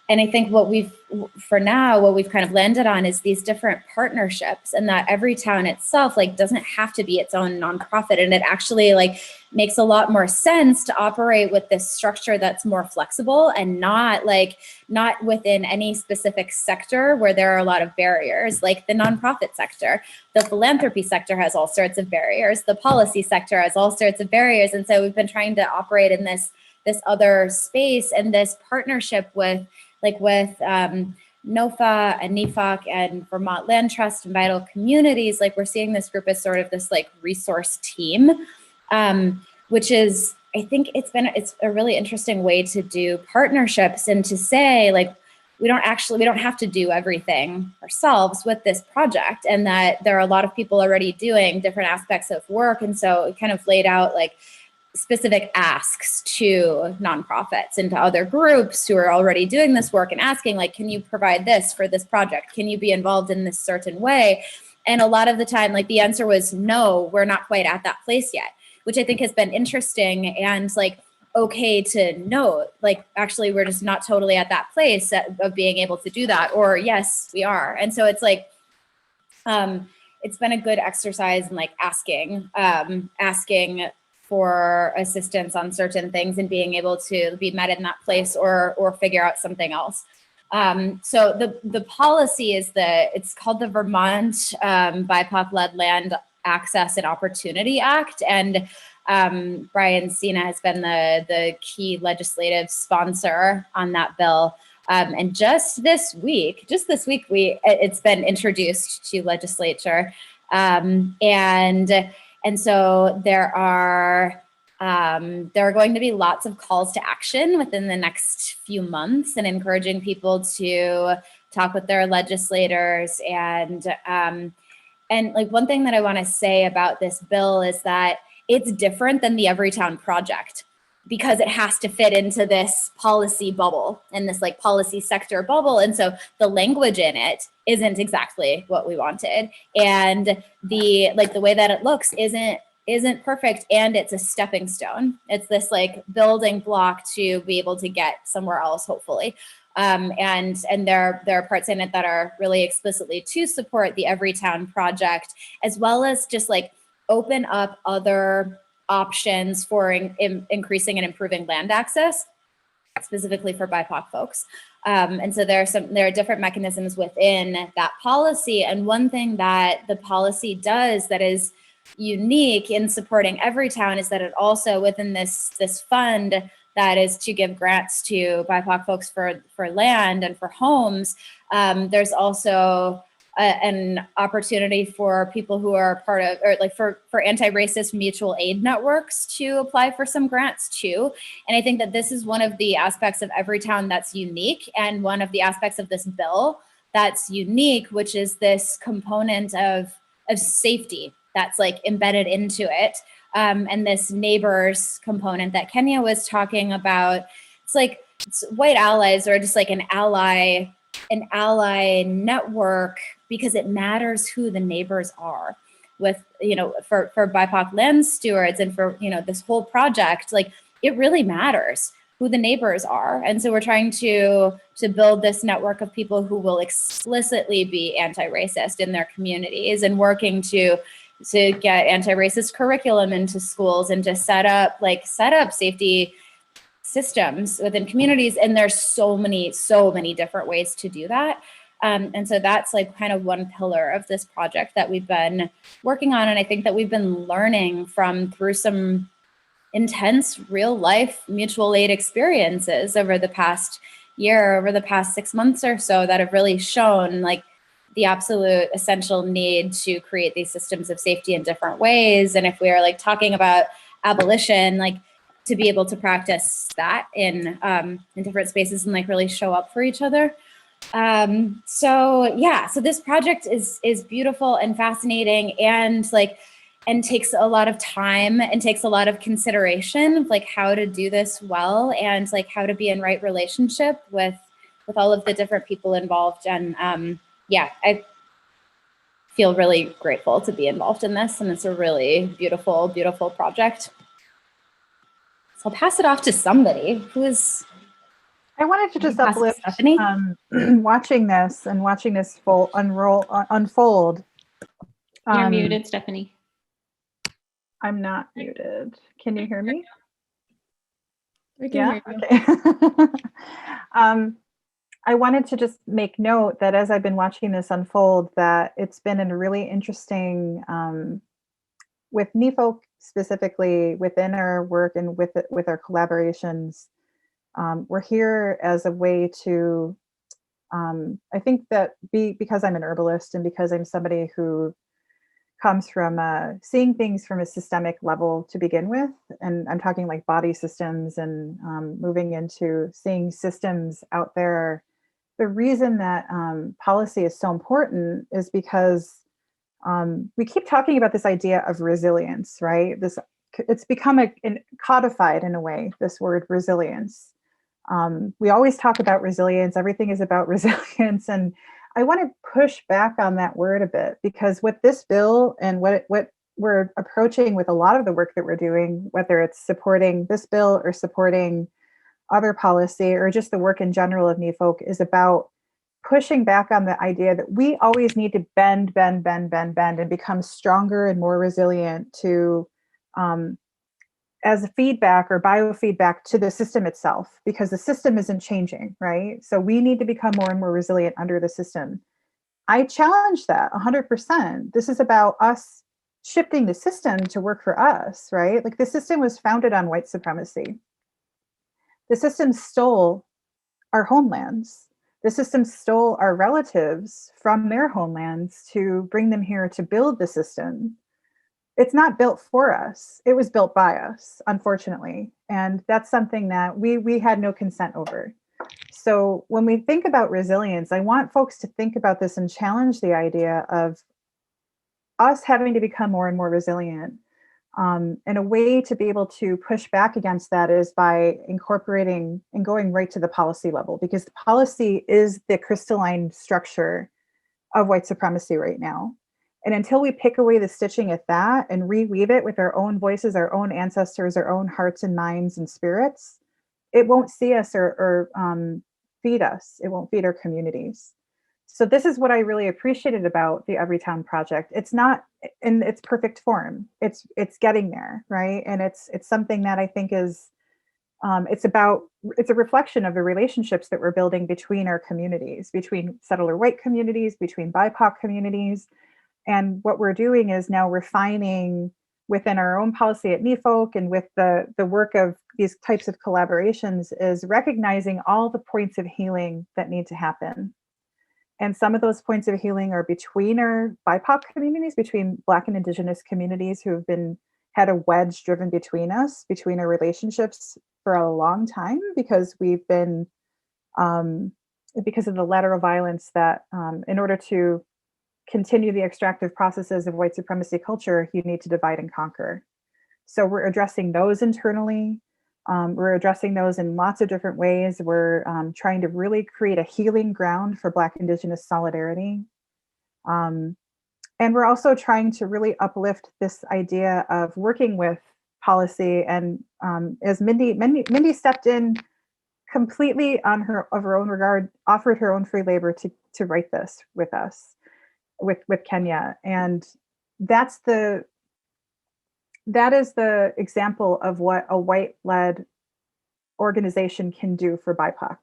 I think what we've kind of landed on is these different partnerships, and that Everytown itself doesn't have to be its own nonprofit. And it actually makes a lot more sense to operate with this structure that's more flexible and not within any specific sector where there are a lot of barriers, like the nonprofit sector. The philanthropy sector has all sorts of barriers. The policy sector has all sorts of barriers. And so we've been trying to operate in this other space and this partnership with NOFA and NEFOC and Vermont Land Trust and Vital Communities. Like, we're seeing this group as sort of this like resource team, which is, I think it's a really interesting way to do partnerships and to say, like, we don't have to do everything ourselves with this project, and that there are a lot of people already doing different aspects of work. And so it kind of laid out like specific asks to nonprofits and to other groups who are already doing this work and asking, like, can you provide this for this project? Can you be involved in this certain way? And a lot of the time, like, the answer was no, we're not quite at that place yet, which I think has been interesting and like okay to note, like, actually, we're just not totally at that place of being able to do that, or yes, we are. And so it's like, it's been a good exercise in like asking for assistance on certain things and being able to be met in that place or figure out something else. So the policy is it's called the Vermont Bipoc-led Land Access and Opportunity Act. And Brian Cena has been the key legislative sponsor on that bill. And just this week, it's been introduced to legislature. And so there are going to be lots of calls to action within the next few months, and encouraging people to talk with their legislators. And like, one thing that I want to say about this bill is that it's different than the Everytown project, because it has to fit into this policy bubble and this like policy sector bubble. And so the language in it isn't exactly what we wanted. And the way that it looks isn't perfect. And it's a stepping stone. It's this like building block to be able to get somewhere else, hopefully. And there are parts in it that are really explicitly to support the Everytown project, as well as just like open up other options for increasing and improving land access, specifically for BIPOC folks. And so there are different mechanisms within that policy. And one thing that the policy does that is unique in supporting Everytown is that it also, within this fund that is to give grants to BIPOC folks for land and for homes, there's also an opportunity for people who are part of, or like for anti-racist mutual aid networks to apply for some grants too. And I think that this is one of the aspects of Everytown that's unique, and one of the aspects of this bill that's unique, which is this component of safety that's like embedded into it. And this neighbors component that Kenya was talking about. It's white allies, or just like an ally network, because it matters who the neighbors are with, for BIPOC land stewards and for, this whole project, like, it really matters who the neighbors are. And so we're trying to build this network of people who will explicitly be anti-racist in their communities, and working to get anti-racist curriculum into schools, and to set up safety systems within communities. And there's so many different ways to do that. And so that's like kind of one pillar of this project that we've been working on. And I think that we've been learning through some intense real life mutual aid experiences over the past year, over the past 6 months or so, that have really shown like the absolute essential need to create these systems of safety in different ways. And if we are like talking about abolition, like, to be able to practice that in different spaces and like really show up for each other. So this project is beautiful and fascinating, and takes a lot of time and takes a lot of consideration of like how to do this well, and like how to be in right relationship with all of the different people involved. And I feel really grateful to be involved in this, and it's a really beautiful, beautiful project. So I'll pass it off to somebody who is. I wanted to just uplift Stephanie. Watching this unfold. You're muted, Stephanie. I'm not muted. Can you hear me? We can Yeah. hear you. Okay. I wanted to just make note that as I've been watching this unfold, that it's been a really interesting, with NEFOC specifically within our work and with our collaborations. We're here as a way to, I think that because I'm an herbalist and because I'm somebody who comes from seeing things from a systemic level to begin with, and I'm talking like body systems and moving into seeing systems out there. The reason that policy is so important is because we keep talking about this idea of resilience, right? It's become codified in a way, this word resilience. We always talk about resilience. Everything is about resilience. And I want to push back on that word a bit, because what this bill and what we're approaching with a lot of the work that we're doing, whether it's supporting this bill or supporting other policy or just the work in general of NEFOC, is about pushing back on the idea that we always need to bend and become stronger and more resilient to as a feedback or biofeedback to the system itself, because the system isn't changing, right? So we need to become more and more resilient under the system. I challenge that 100%. This is about us shifting the system to work for us, right? Like the system was founded on white supremacy. The system stole our homelands. The system stole our relatives from their homelands to bring them here to build the system. It's not built for us. It was built by us, unfortunately. And that's something that we had no consent over. So when we think about resilience, I want folks to think about this and challenge the idea of us having to become more and more resilient. And a way to be able to push back against that is by incorporating and going right to the policy level, because the policy is the crystalline structure of white supremacy right now. And until we pick away the stitching at that and reweave it with our own voices, our own ancestors, our own hearts and minds and spirits, it won't see us or feed us. It won't feed our communities. So this is what I really appreciated about the Everytown project. It's not in its perfect form. It's getting there, right? And it's something that I think is it's a reflection of the relationships that we're building between our communities, between settler white communities, between BIPOC communities. And what we're doing is now refining within our own policy at NEFOC and with the work of these types of collaborations is recognizing all the points of healing that need to happen. And some of those points of healing are between our BIPOC communities, between Black and Indigenous communities who have had a wedge driven between us, between our relationships for a long time, because we've been, because of the lateral violence that in order to continue the extractive processes of white supremacy culture, you need to divide and conquer. So we're addressing those internally. We're addressing those in lots of different ways. We're trying to really create a healing ground for Black Indigenous solidarity. And we're also trying to really uplift this idea of working with policy. And as Mindy stepped in completely of her own regard, offered her own free labor to write this with us, with Kenya. And that is the example of what a white-led organization can do for BIPOC,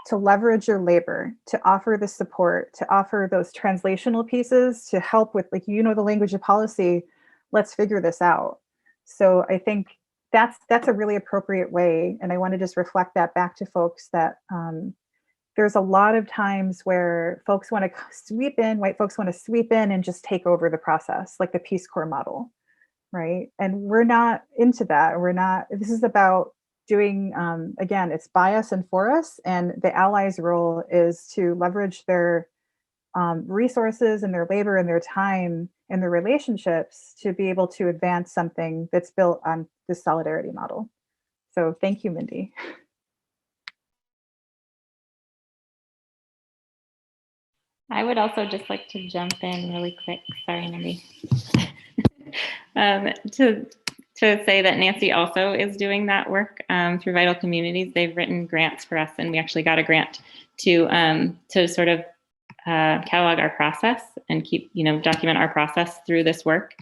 to leverage your labor, to offer the support, to offer those translational pieces to help with, like, the language of policy, let's figure this out. So I think that's a really appropriate way. And I want to just reflect that back to folks that there's a lot of times where folks want to sweep in, white folks want to sweep in and just take over the process, like the Peace Corps model, right? And we're not into that. This is about doing, again, it's by us and for us. And the allies' role is to leverage their resources and their labor and their time and their relationships to be able to advance something that's built on this solidarity model. So thank you, Mindy. I would also just like to jump in really quick. Sorry, Mindy. To say that Nancy also is doing that work through Vital Communities. They've written grants for us, and we actually got a grant to sort of catalog our process and document our process through this work.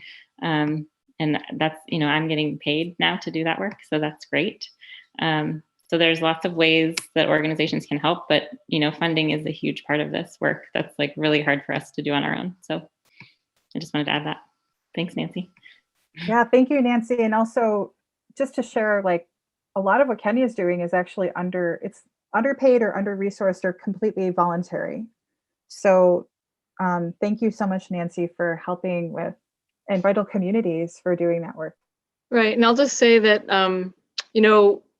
And that's, I'm getting paid now to do that work. So that's great. So there's lots of ways that organizations can help, but, funding is a huge part of this work. That's like really hard for us to do on our own. So I just wanted to add that. Thanks, Nancy. Yeah, thank you, Nancy. And also just to share, like a lot of what Kenya is doing is actually it's underpaid or under-resourced or completely voluntary. So thank you so much, Nancy, for helping with and Vital Communities for doing that work. Right. And I'll just say that,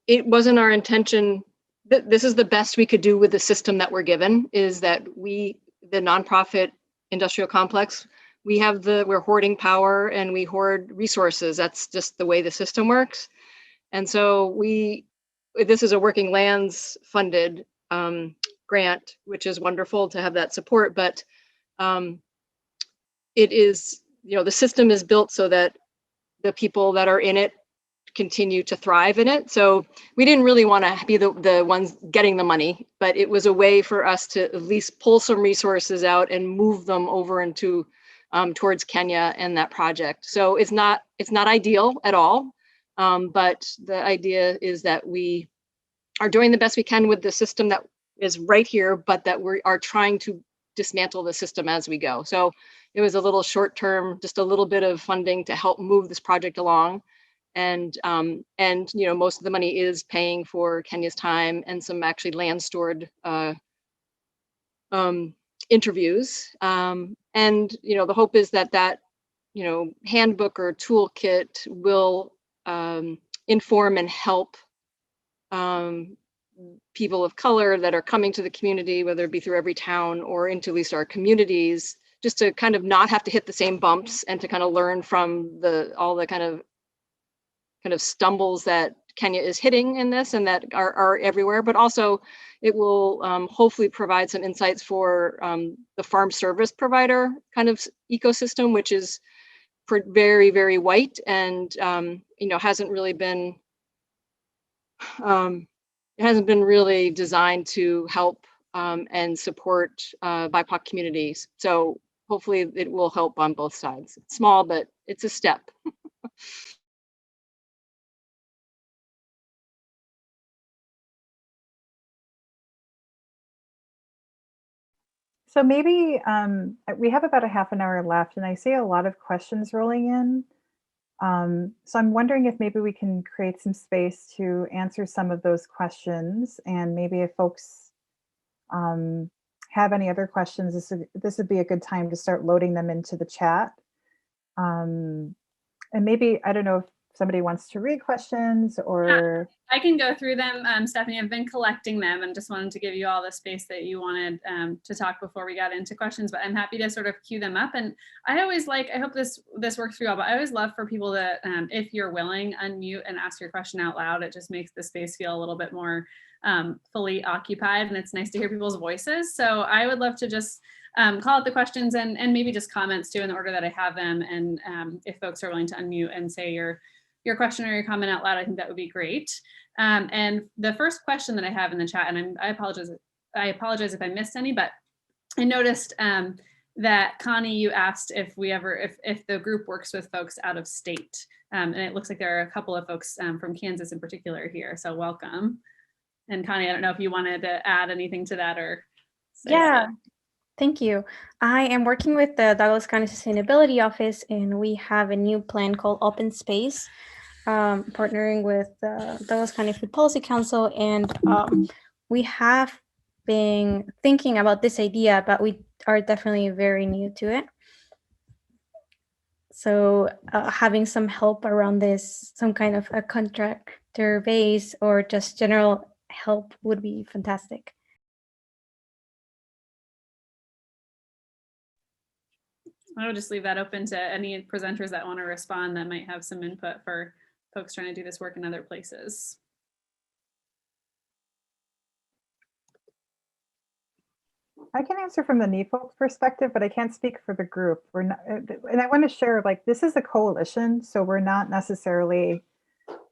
it wasn't our intention. This is the best we could do with the system that we're given, is that the nonprofit industrial complex, we're hoarding power and we hoard resources. That's just the way the system works. And so this is a Working Lands funded grant, which is wonderful to have that support, but it is, the system is built so that the people that are in it continue to thrive in it. So we didn't really want to be the ones getting the money, but it was a way for us to at least pull some resources out and move them over into towards Kenya and that project. So it's not ideal at all, but the idea is that we are doing the best we can with the system that is right here, but that we are trying to dismantle the system as we go. So it was a little short term, just a little bit of funding to help move this project along. And most of the money is paying for Kenya's time and some actually land stored interviews. And the hope is that handbook or toolkit will inform and help people of color that are coming to the community, whether it be through every town or into at least our communities, just to kind of not have to hit the same bumps and to kind of learn from all the kind of stumbles that Kenya is hitting in this and that are everywhere, but also it will hopefully provide some insights for the farm service provider kind of ecosystem, which is very, very white and hasn't really been it hasn't been really designed to help and support BIPOC communities. So hopefully it will help on both sides. It's small, but it's a step. So maybe we have about a half an hour left and I see a lot of questions rolling in. So I'm wondering if maybe we can create some space to answer some of those questions, and maybe if folks have any other questions, this would be a good time to start loading them into the chat. And maybe, I don't know if somebody wants to read questions or... I can go through them. Stephanie, I've been collecting them and just wanted to give you all the space that you wanted to talk before we got into questions, but I'm happy to sort of queue them up. And I always I hope this works for you all, but I always love for people to, if you're willing, unmute and ask your question out loud. It just makes the space feel a little bit more fully occupied, and it's nice to hear people's voices. So I would love to just call out the questions and maybe just comments too in the order that I have them. And if folks are willing to unmute and say your question or your comment out loud, I think that would be great. And the first question that I have in the chat, and I apologize if I missed any, but I noticed that Connie, you asked if the group works with folks out of state. And it looks like there are a couple of folks from Kansas in particular here, so welcome. And Connie, I don't know if you wanted to add anything to that or say Yeah. Thank you. I am working with the Douglas County Sustainability Office, and we have a new plan called Open Space, partnering with the Douglas County Food Policy Council. And we have been thinking about this idea, but we are definitely very new to it. So having some help around this, some kind of a contractor base or just general help would be fantastic. I would just leave that open to any presenters that want to respond that might have some input for folks trying to do this work in other places. I can answer from the NEFOC perspective, but I can't speak for the group. We're not, and I want to share, like, this is a coalition, so we're not necessarily,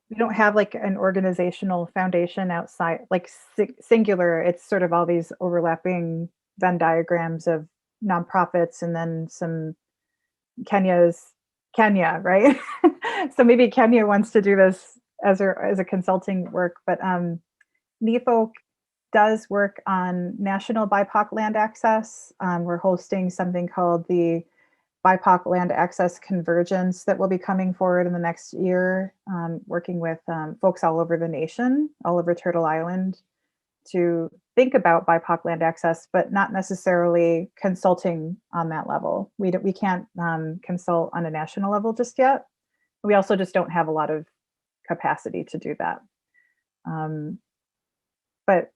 we don't have like an organizational foundation outside, like singular. It's sort of all these overlapping Venn diagrams of nonprofits and then some Kenya's Kenya, right? So maybe Kenya wants to do this as a consulting work, but NEFO does work on national BIPOC land access. We're hosting something called the BIPOC Land Access Convergence that will be coming forward in the next year, working with folks all over the nation, all over Turtle Island, to think about BIPOC land access, but not necessarily consulting on that level. We can't consult on a national level just yet. We also just don't have a lot of capacity to do that. But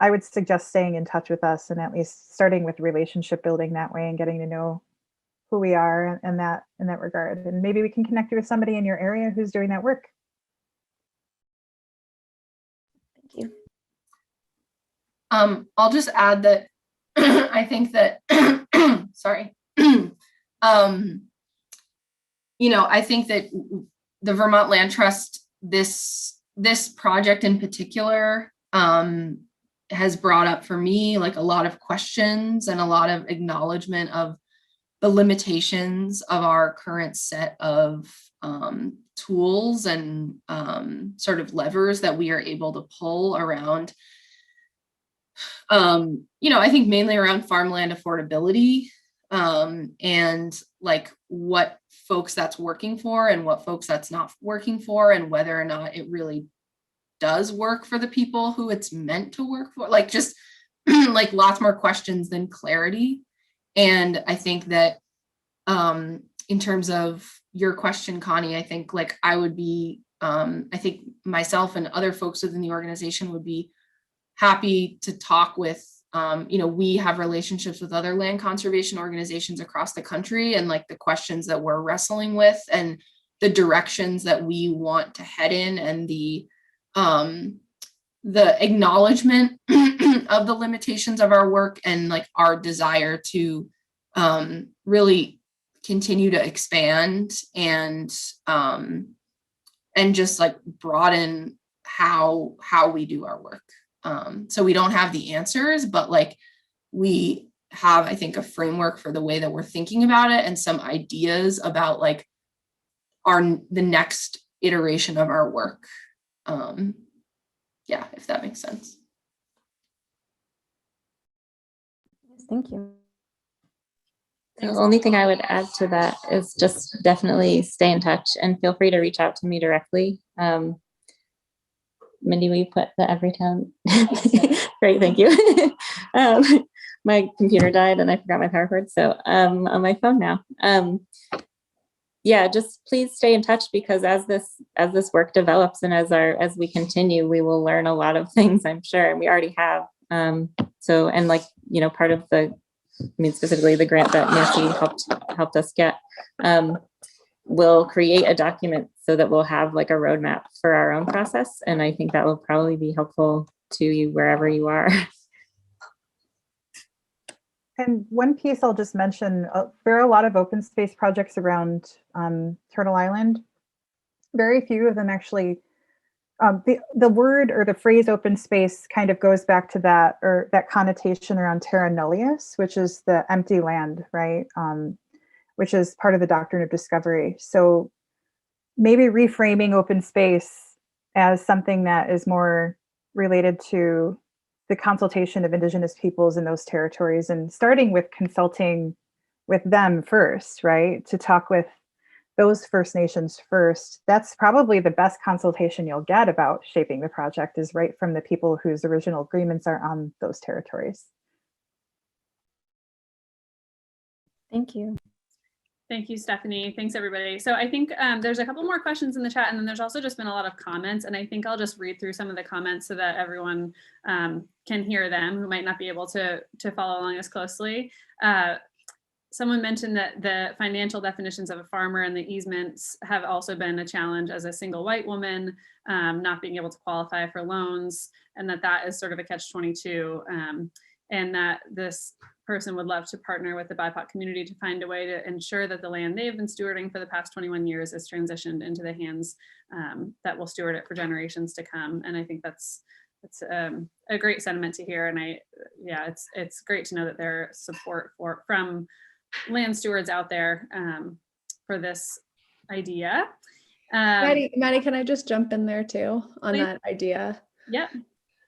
I would suggest staying in touch with us and at least starting with relationship building that way and getting to know who we are in that regard. And maybe we can connect you with somebody in your area who's doing that work. Thank you. I'll just add that I think that, sorry. I think that the Vermont Land Trust, this project in particular, has brought up for me like a lot of questions and a lot of acknowledgement of the limitations of our current set of tools and sort of levers that we are able to pull around, I think mainly around farmland affordability, and like what folks that's working for and what folks that's not working for, and whether or not it really does work for the people who it's meant to work for, like just like lots more questions than clarity. And I think that in terms of your question, Connie, I think like I would be, I think myself and other folks within the organization would be happy to talk with, we have relationships with other land conservation organizations across the country, and like the questions that we're wrestling with and the directions that we want to head in, and the acknowledgement of the limitations of our work, and like our desire to really continue to expand and just like broaden how we do our work. So we don't have the answers, but like we have, I think, a framework for the way that we're thinking about it, and some ideas about like the next iteration of our work. Yeah, if that makes sense. Thank you. The only thing I would add to that is just definitely stay in touch and feel free to reach out to me directly. Mindy, will you put the Everytown? Great, thank you. My computer died and I forgot my password, so on my phone now. Yeah, just please stay in touch, because as this work develops and as we continue, we will learn a lot of things, I'm sure, and we already have. So, and like, part of specifically the grant that Nancy helped us get, we'll create a document so that we'll have like a roadmap for our own process. And I think that will probably be helpful to you wherever you are. And one piece I'll just mention, there are a lot of open space projects around Turtle Island. Very few of them actually, the word or the phrase open space kind of goes back to that, or that connotation around terra nullius, which is the empty land, right? Which is part of the doctrine of discovery. So maybe reframing open space as something that is more related to the consultation of Indigenous peoples in those territories, and starting with consulting with them first, right? To talk with those First Nations first. That's probably the best consultation you'll get about shaping the project, is right from the people whose original agreements are on those territories. Thank you. Thank you, Stephanie. Thanks, everybody. So I think there's a couple more questions in the chat, and then there's also just been a lot of comments, and I think I'll just read through some of the comments so that everyone can hear them who might not be able to follow along as closely. Someone mentioned that the financial definitions of a farmer and the easements have also been a challenge as a single white woman, not being able to qualify for loans, and that is sort of a catch-22, and that this person would love to partner with the Bipoc community to find a way to ensure that the land they've been stewarding for the past 21 years is transitioned into the hands that will steward it for generations to come. And I think that's a great sentiment to hear. And it's great to know that there's support from land stewards out there for this idea. Maddie, can I just jump in there too on Please. that idea? Yeah.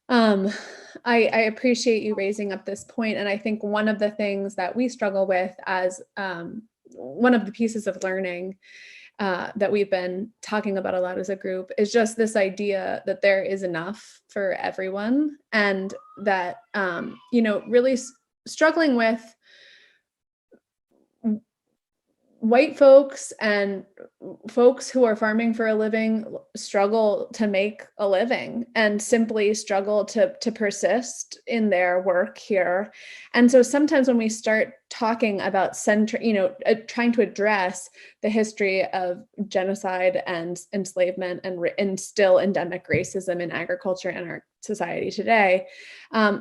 I appreciate you raising up this point, and I think one of the things that we struggle with as one of the pieces of learning that we've been talking about a lot as a group is just this idea that there is enough for everyone, and that really struggling with white folks and folks who are farming for a living struggle to make a living and simply struggle to persist in their work here. And so sometimes when we start talking about trying to address the history of genocide and enslavement and still endemic racism in agriculture in our society today,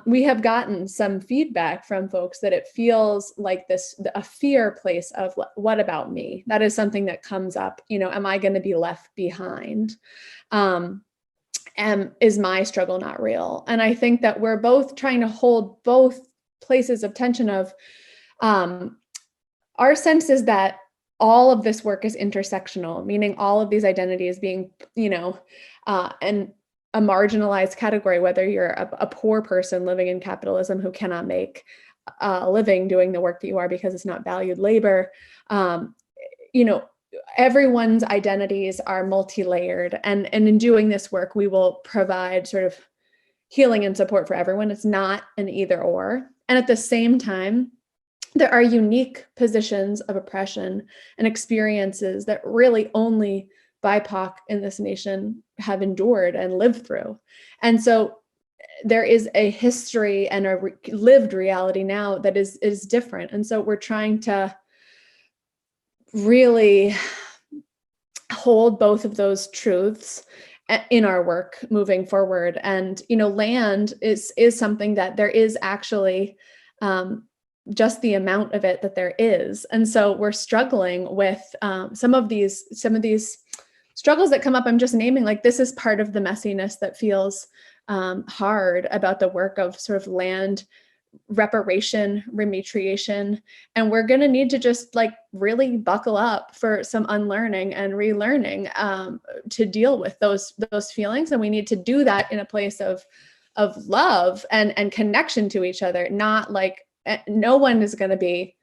we have gotten some feedback from folks that it feels like a fear place of what about me? That is something that comes up, am I going to be left behind? And is my struggle not real? And I think that we're both trying to hold both places of tension of our sense is that all of this work is intersectional, meaning all of these identities being, and a marginalized category, whether you're a poor person living in capitalism who cannot make a living doing the work that you are because it's not valued labor, everyone's identities are multi-layered, and in doing this work, we will provide sort of healing and support for everyone. It's not an either or. And at the same time, there are unique positions of oppression and experiences that really only BIPOC in this nation have endured and lived through. And so there is a history and a lived reality now that is different. And so we're trying to really hold both of those truths in our work moving forward. And, land is something that there is actually just the amount of it that there is. And so we're struggling with some of these struggles that come up. I'm just naming, like, this is part of the messiness that feels hard about the work of sort of land reparation, rematriation. And we're going to need to just really buckle up for some unlearning and relearning to deal with those feelings. And we need to do that in a place of love and connection to each other, not no one is going to be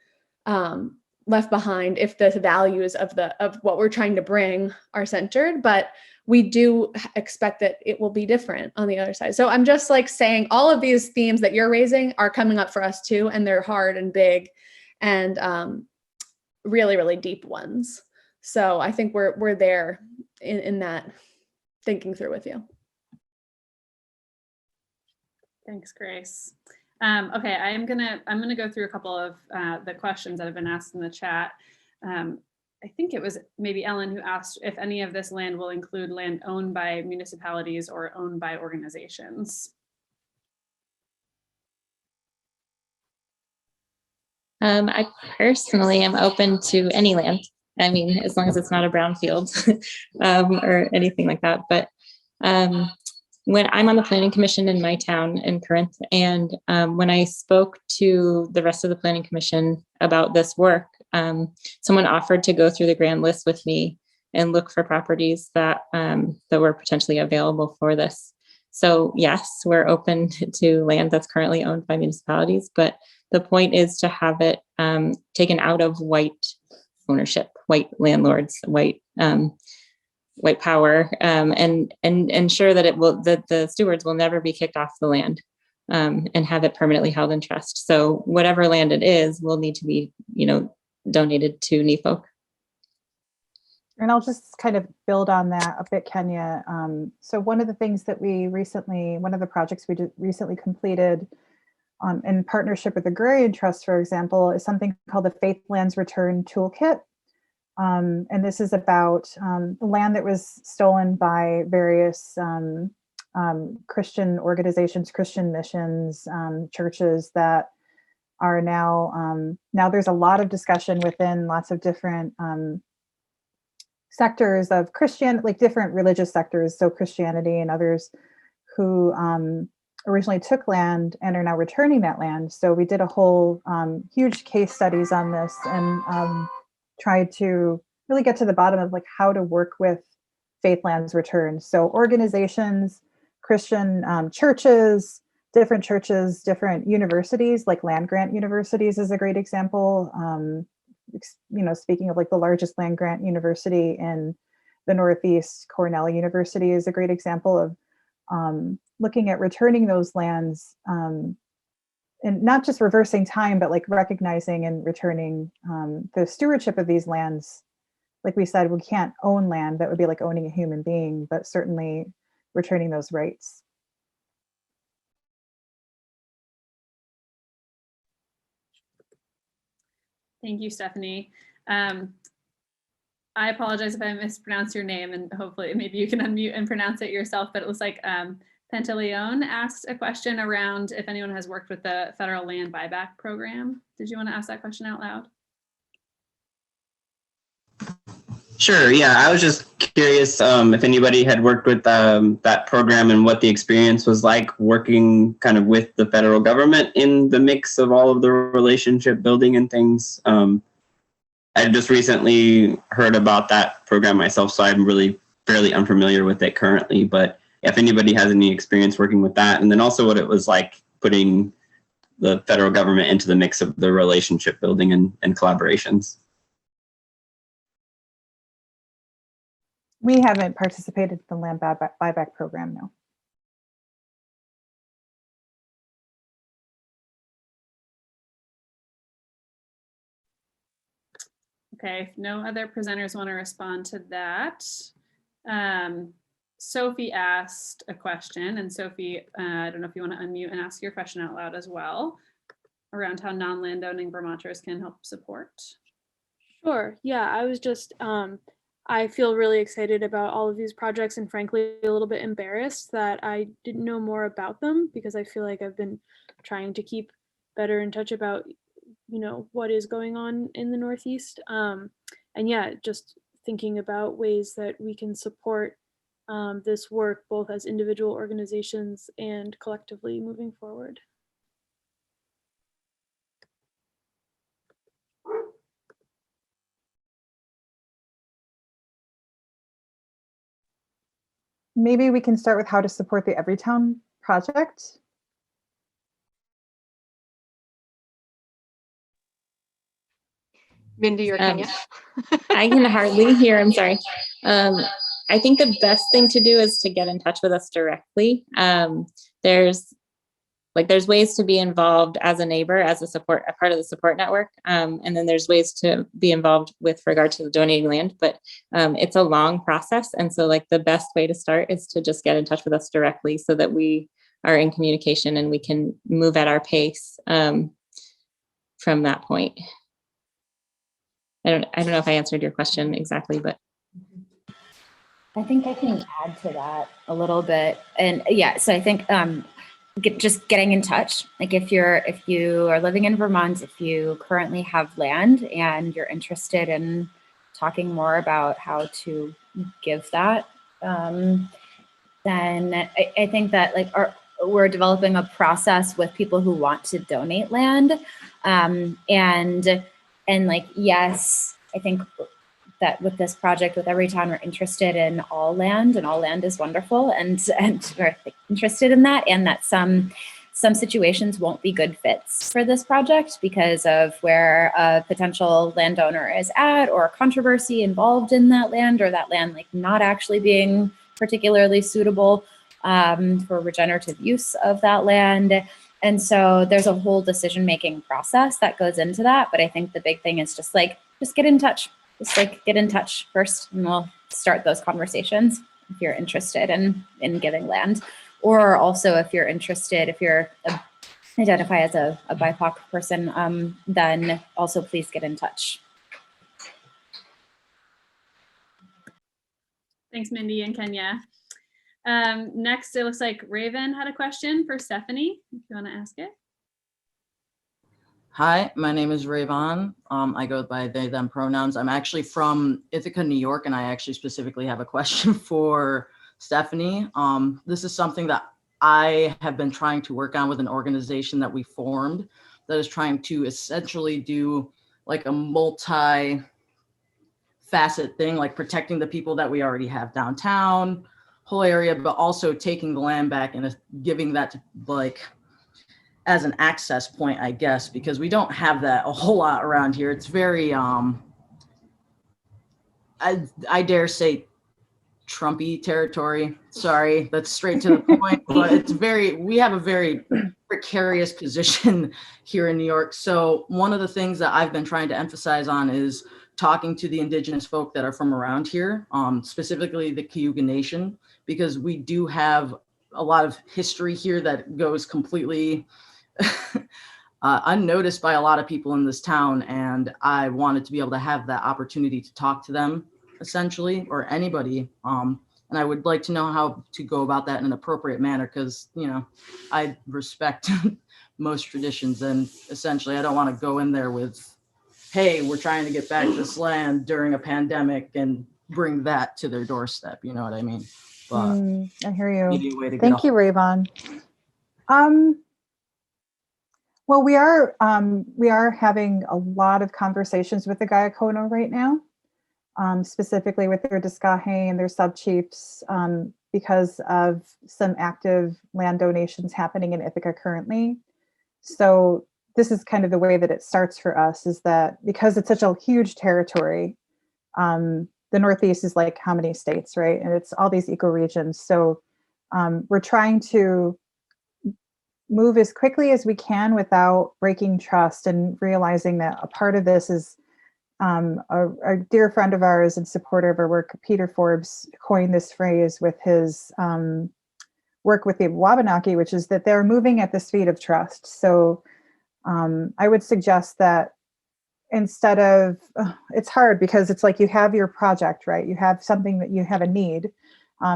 left behind if the values of what we're trying to bring are centered, but we do expect that it will be different on the other side. So I'm just saying all of these themes that you're raising are coming up for us too, and they're hard and big and really, really deep ones. So I think we're there in that thinking through with you. Thanks, Grace. Okay, I'm gonna go through a couple of the questions that have been asked in the chat. I think it was maybe Ellen who asked if any of this land will include land owned by municipalities or owned by organizations. I personally am open to any land. I mean, as long as it's not a brownfield or anything like that. But when I'm on the planning commission in my town in Corinth, and when I spoke to the rest of the planning commission about this work, someone offered to go through the grand list with me and look for properties that were potentially available for this. So yes, we're open to land that's currently owned by municipalities, but the point is to have it taken out of white ownership, white landlords, white power, and ensure that the stewards will never be kicked off the land, and have it permanently held in trust. So whatever land it is will need to be, donated to NEFOC. And I'll just kind of build on that a bit, Kenya. So one of the things that one of the projects we recently completed in partnership with Agrarian Trust, for example, is something called the Faith Lands Return Toolkit. And this is about the land that was stolen by various Christian organizations, Christian missions, churches that are now there's a lot of discussion within lots of different sectors of different religious sectors, so Christianity and others who originally took land and are now returning that land. So we did a whole huge case studies on this and tried to really get to the bottom of like how to work with faith lands return. So organizations, Christian churches, different universities, like land grant universities is a great example. Speaking of like the largest land grant university in the Northeast, Cornell University is a great example of looking at returning those lands, and not just reversing time, but like recognizing and returning the stewardship of these lands. Like we said, we can't own land. That would be like owning a human being, but certainly returning those rights. Thank you, Stephanie. I apologize if I mispronounced your name, and hopefully maybe you can unmute and pronounce it yourself, but it looks like Pantaleon asked a question around if anyone has worked with the federal land buyback program. Did you want to ask that question out loud? Sure, yeah, I was just curious if anybody had worked with that program and what the experience was like working kind of with the federal government in the mix of all of the relationship building and things. I just recently heard about that program myself, so I'm really fairly unfamiliar with it currently, but if anybody has any experience working with that, and then also what it was like putting the federal government into the mix of the relationship building and collaborations. We haven't participated in the land buyback program, no. Okay, if no other presenters want to respond to that. Sophie asked a question, and Sophie, I don't know if you want to unmute and ask your question out loud as well, around how non-landowning Vermonters can help support. Sure, yeah, I was just, I feel really excited about all of these projects, and frankly a little bit embarrassed that I didn't know more about them, because I feel like I've been trying to keep better in touch about what is going on in the Northeast. And yeah, just thinking about ways that we can support this work both as individual organizations and collectively moving forward. Maybe we can start with how to support the Everytown project. Mindy or Kenya? I can hardly hear, I'm sorry. I think the best thing to do is to get in touch with us directly. There's ways to be involved as a neighbor, as a part of the support network. And then there's ways to be involved with regard to donating land, but it's a long process. And so like the best way to start is to just get in touch with us directly so that we are in communication and we can move at our pace from that point. I don't know if I answered your question exactly, but. I think I can add to that a little bit. And yeah, so I think just getting in touch. Like if you are living in Vermont, if you currently have land and you're interested in talking more about how to give that, then I think that like we're developing a process with people who want to donate land. And like, yes, I think that with this project, with Everytown, we're interested in all land, and all land is wonderful, and we're interested in that, and that some situations won't be good fits for this project because of where a potential landowner is at, or controversy involved in that land, or that land like not actually being particularly suitable for regenerative use of that land. And so there's a whole decision-making process that goes into that. But I think the big thing is just get in touch. Just like get in touch first, and we'll start those conversations if you're interested in giving land. Or also if you're interested, if you're identify as a BIPOC person, then also please get in touch. Thanks, Mindy and Kenya. Next, it looks like Raven had a question for Stephanie, if you want to ask it. Hi, my name is Raven. I go by they, them pronouns. I'm actually from Ithaca, New York, and I actually specifically have a question for Stephanie. This is something that I have been trying to work on with an organization that we formed that is trying to essentially do like a multi-faith facet thing, like protecting the people that we already have downtown, whole area, but also taking the land back and giving that to, like, as an access point, I guess, because we don't have that a whole lot around here. It's very, I dare say, Trumpy territory. Sorry, that's straight to the point, but it's we have a very precarious position here in New York. So one of the things that I've been trying to emphasize on is talking to the indigenous folk that are from around here, specifically the Cayuga Nation, because we do have a lot of history here that goes completely unnoticed by a lot of people in this town. And I wanted to be able to have that opportunity to talk to them, essentially, or anybody. And I would like to know how to go about that in an appropriate manner, because, you know, I respect most traditions, and essentially I don't want to go in there with, hey, we're trying to get back this land during a pandemic and bring that to their doorstep. You know what I mean? But I hear you. maybe a way to Thank you, Rayvon. Well, we are having a lot of conversations with the Gayakono right now, specifically with their Diskahe and their sub-chiefs, because of some active land donations happening in Ithaca currently. So this is kind of the way that it starts for us, is that because it's such a huge territory, the Northeast is like how many states, right? And it's all these ecoregions. So we're trying to move as quickly as we can without breaking trust, and realizing that a part of this is a dear friend of ours and supporter of our work, Peter Forbes, coined this phrase with his work with the Wabanaki, which is that they're moving at the speed of trust. So I would suggest that instead of, it's hard because it's like you have your project, right? You have something that you have a need.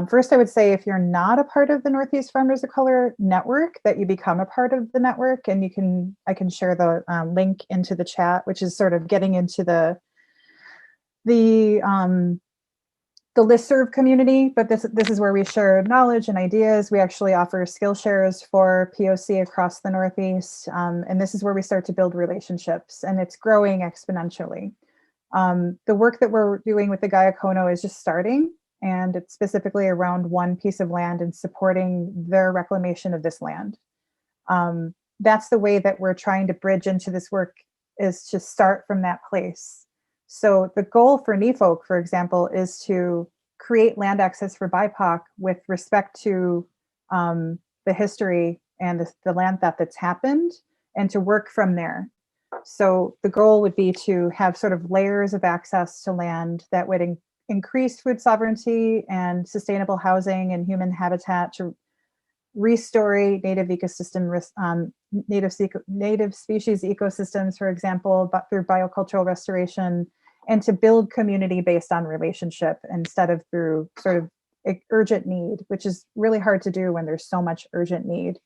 First, I would say if you're not a part of the Northeast Farmers of Color network, that you become a part of the network, and I can share the link into the chat, which is sort of getting into the listserv community. But this is where we share knowledge and ideas. We actually offer skill shares for POC across the Northeast, and this is where we start to build relationships, and it's growing exponentially. The work that we're doing with the Gayakono is just starting. And it's specifically around one piece of land and supporting their reclamation of this land. That's the way that we're trying to bridge into this work, is to start from that place. So the goal for NEFOC, for example, is to create land access for BIPOC with respect to the history and the land theft that's happened, and to work from there. So the goal would be to have sort of layers of access to land that would increase food sovereignty and sustainable housing and human habitat, to restore native ecosystem, native species ecosystems, for example, but through biocultural restoration, and to build community based on relationship instead of through sort of urgent need, which is really hard to do when there's so much urgent need.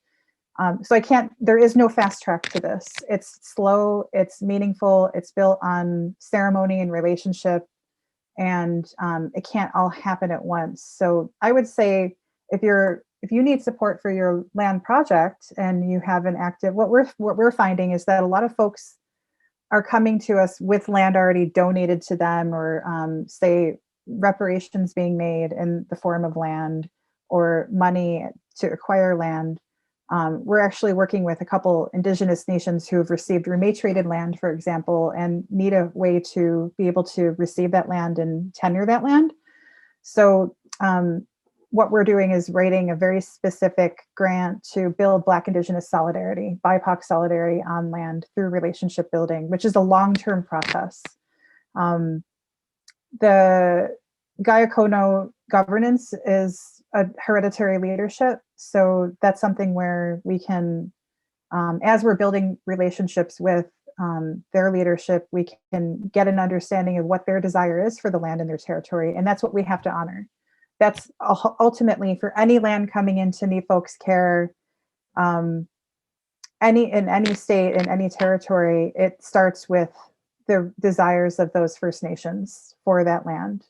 So there is no fast track to this. It's slow, it's meaningful, it's built on ceremony and relationship, and it can't all happen at once. So I would say if you need support for your land project and you have an active, what we're finding is that a lot of folks are coming to us with land already donated to them, or say reparations being made in the form of land or money to acquire land. We're actually working with a couple indigenous nations who have received repatriated land, for example, and need a way to be able to receive that land and tenure that land. So what we're doing is writing a very specific grant to build Black Indigenous solidarity, BIPOC solidarity on land through relationship building, which is a long-term process. The Gayakono governance is a hereditary leadership. So that's something where we can, as we're building relationships with their leadership, we can get an understanding of what their desire is for the land in their territory. And that's what we have to honor. That's ultimately for any land coming into NEFOC's care, in any state, in any territory, it starts with the desires of those First Nations for that land.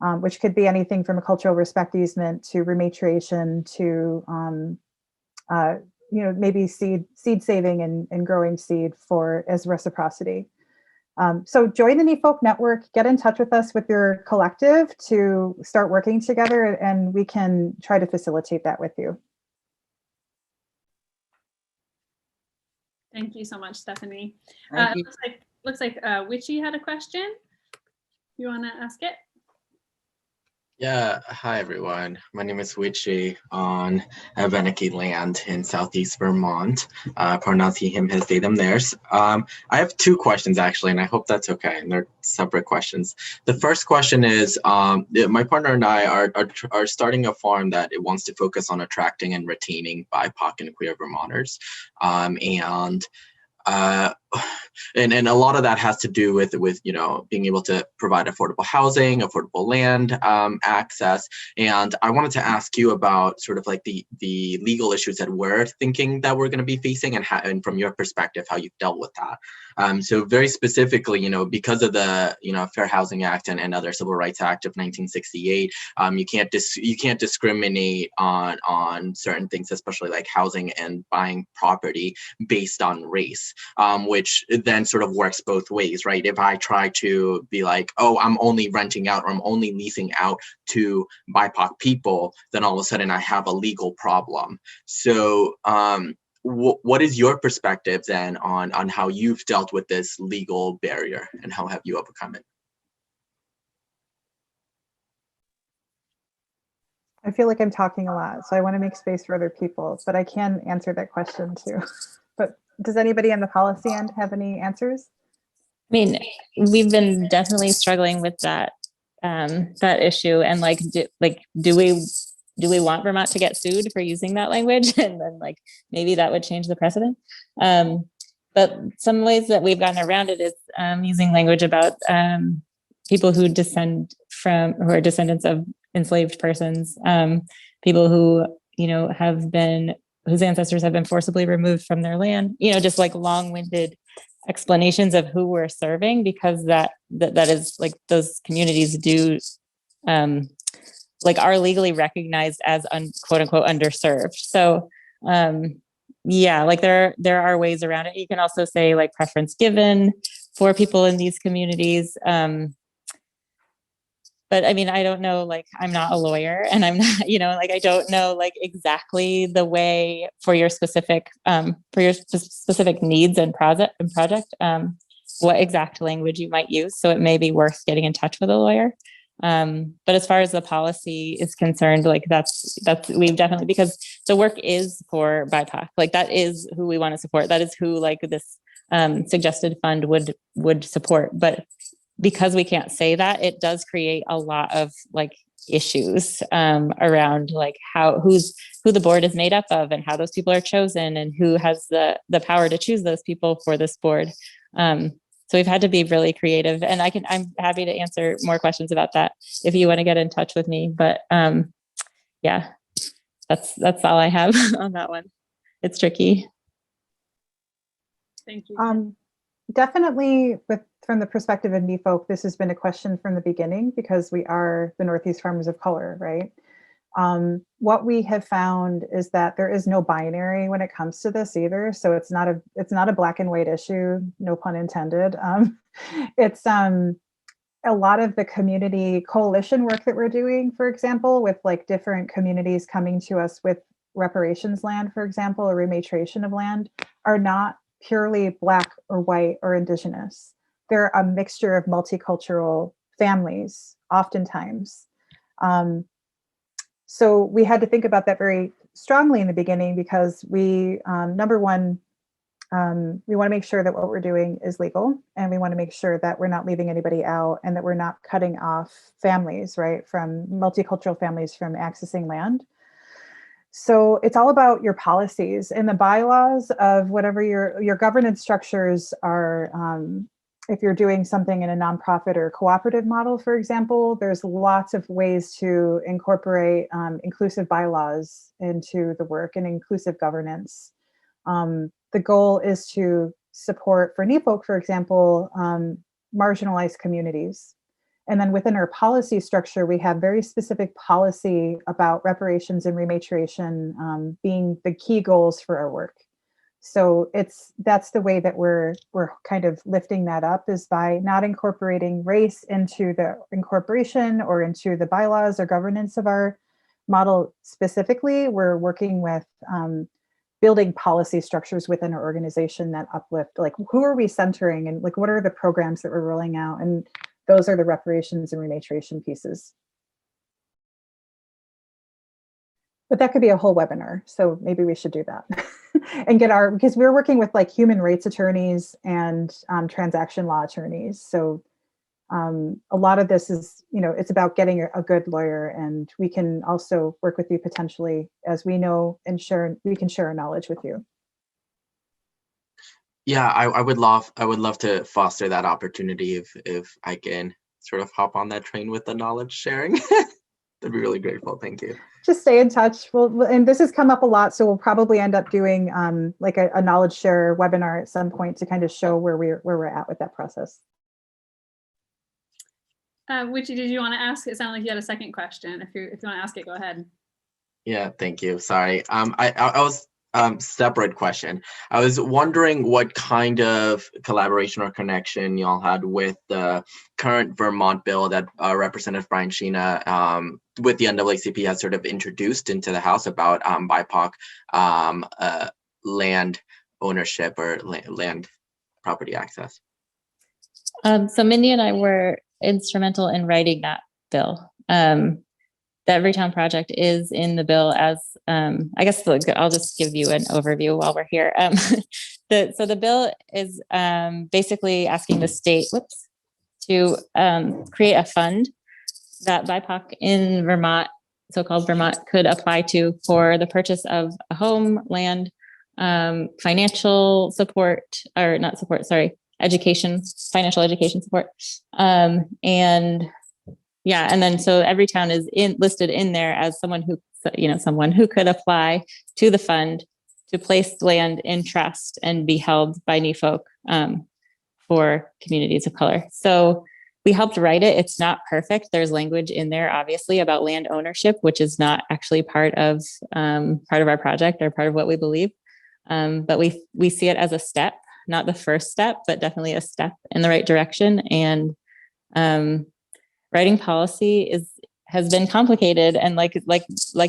Which could be anything from a cultural respect easement to rematriation to, maybe seed saving and growing seed as reciprocity. So join the NEFOC network, get in touch with us with your collective to start working together, and we can try to facilitate that with you. Thank you so much, Stephanie. Thank you. Looks like Witchy had a question. You want to ask it? Yeah, hi everyone. My name is Witchy on Abenaki land in southeast Vermont. Pronouncing him, his, they, them, theirs. I have two questions actually, and I hope that's okay. And they're separate questions. The first question is, my partner and I are starting a farm that it wants to focus on attracting and retaining BIPOC and queer Vermonters, and a lot of that has to do with being able to provide affordable housing, affordable land access. And I wanted to ask you about sort of like the legal issues that we're thinking that we're going to be facing, and from your perspective, how you've dealt with that. So very specifically, because of the Fair Housing Act and other Civil Rights Act of 1968, you can't discriminate on certain things, especially like housing and buying property based on race. Which then sort of works both ways, right? If I try to be like, oh, I'm only renting out or I'm only leasing out to BIPOC people, then all of a sudden I have a legal problem. So what is your perspective then on how you've dealt with this legal barrier, and how have you overcome it? I feel like I'm talking a lot, so I want to make space for other people, but I can answer that question too. But does anybody on the policy end have any answers? I mean, we've been definitely struggling with that issue, and do we want Vermont to get sued for using that language? And then maybe that would change the precedent. But some ways that we've gotten around it is using language about people who are descendants of enslaved persons, people who whose ancestors have been forcibly removed from their land, just like long-winded explanations of who we're serving, because that is those communities are legally recognized as quote unquote underserved. So there are ways around it. You can also say preference given for people in these communities. But I mean, I don't know, I'm not a lawyer, and I'm not, I don't know exactly the way for your specific needs and project, what exact language you might use. So it may be worth getting in touch with a lawyer. But as far as the policy is concerned, that's we've definitely, because the work is for BIPOC, that is who we want to support. That is who this suggested fund would support. But because we can't say that, it does create a lot of issues around who the board is made up of, and how those people are chosen, and who has the power to choose those people for this board. So we've had to be really creative, and I'm happy to answer more questions about that if you want to get in touch with me. But yeah, that's all I have on that one. It's tricky. Thank you. Definitely from the perspective of NEFOC, this has been a question from the beginning, because we are the Northeast Farmers of Color, right? What we have found is that there is no binary when it comes to this either. So it's not a black and white issue, no pun intended. It's a lot of the community coalition work that we're doing, for example, with different communities coming to us with reparations land, for example, or rematriation of land, are not purely Black or white or Indigenous. They're a mixture of multicultural families, oftentimes. So we had to think about that very strongly in the beginning, because we, number one, we want to make sure that what we're doing is legal, and we want to make sure that we're not leaving anybody out, and that we're not cutting off families, right, from multicultural families from accessing land. So it's all about your policies and the bylaws of whatever your governance structures are. If you're doing something in a nonprofit or cooperative model, for example, there's lots of ways to incorporate inclusive bylaws into the work and inclusive governance. The goal is to support, for NEFOC, for example, marginalized communities. And then within our policy structure, we have very specific policy about reparations and rematriation being the key goals for our work. So that's the way that we're kind of lifting that up, is by not incorporating race into the incorporation or into the bylaws or governance of our model specifically. We're working with building policy structures within our organization that uplift, like, who are we centering, and like, what are the programs that we're rolling out? And those are the reparations and rematriation pieces. But that could be a whole webinar, so maybe we should do that. And get because we're working with like human rights attorneys and transaction law attorneys. So a lot of this is, it's about getting a good lawyer, and we can also work with you potentially, as we know, and we can share our knowledge with you. Yeah, I would love to foster that opportunity if I can sort of hop on that train with the knowledge sharing. That'd be really grateful. Thank you. Just stay in touch. And this has come up a lot, so we'll probably end up doing like a knowledge share webinar at some point to kind of show where we're at with that process. Which did you want to ask? It sounded like you had a second question. If you want to ask it, go ahead. Yeah, thank you. Sorry. I was separate question. I was wondering what kind of collaboration or connection y'all had with the current Vermont bill that Representative Brian Sheena with the NAACP has sort of introduced into the House about BIPOC land ownership or land property access. So Mindy and I were instrumental in writing that bill. The Everytown project is in the bill as, I guess I'll just give you an overview while we're here. So the bill is basically asking the state, to create a fund that BIPOC in Vermont, so-called Vermont, could apply to for the purchase of a home, land, financial support, or not support, sorry, education, financial education support. And then so Everytown is listed in there as someone who could apply to the fund to place land in trust and be held by NEFOC for communities of color. So we helped write it. It's not perfect. There's language in there, obviously, about land ownership, which is not actually part of our project or part of what we believe. But we see it as a step, not the first step, but definitely a step in the right direction. And writing policy has been complicated, and like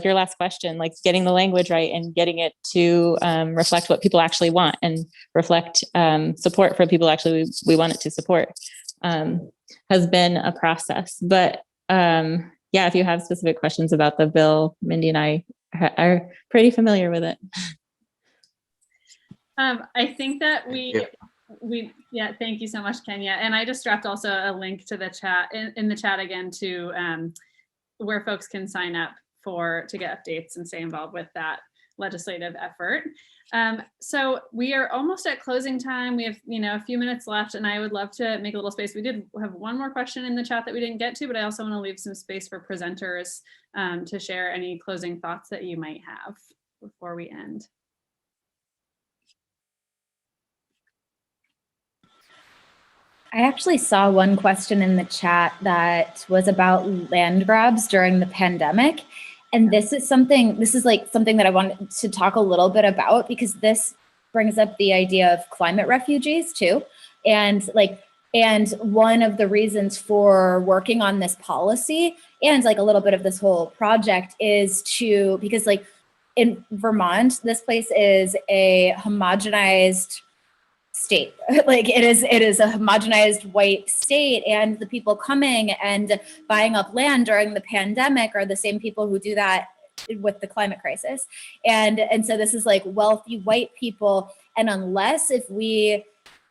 your last question, like getting the language right and getting it to reflect what people actually want and reflect support for people actually we want it to support has been a process. But yeah, if you have specific questions about the bill, Mindy and I are pretty familiar with it. I think that yeah, thank you so much, Kenya. And I just dropped also a link to the chat in the chat again to where folks can sign up to get updates and stay involved with that legislative effort. So we are almost at closing time. We have, a few minutes left, and I would love to make a little space. We did have one more question in the chat that we didn't get to, but I also want to leave some space for presenters to share any closing thoughts that you might have before we end. I actually saw one question in the chat that was about land grabs during the pandemic. And this is something that I wanted to talk a little bit about, because this brings up the idea of climate refugees too. And one of the reasons for working on this policy and a little bit of this whole project is because in Vermont, this place is a homogenized state. It is a homogenized white state, and the people coming and buying up land during the pandemic are the same people who do that with the climate crisis. And so this is wealthy white people. And if we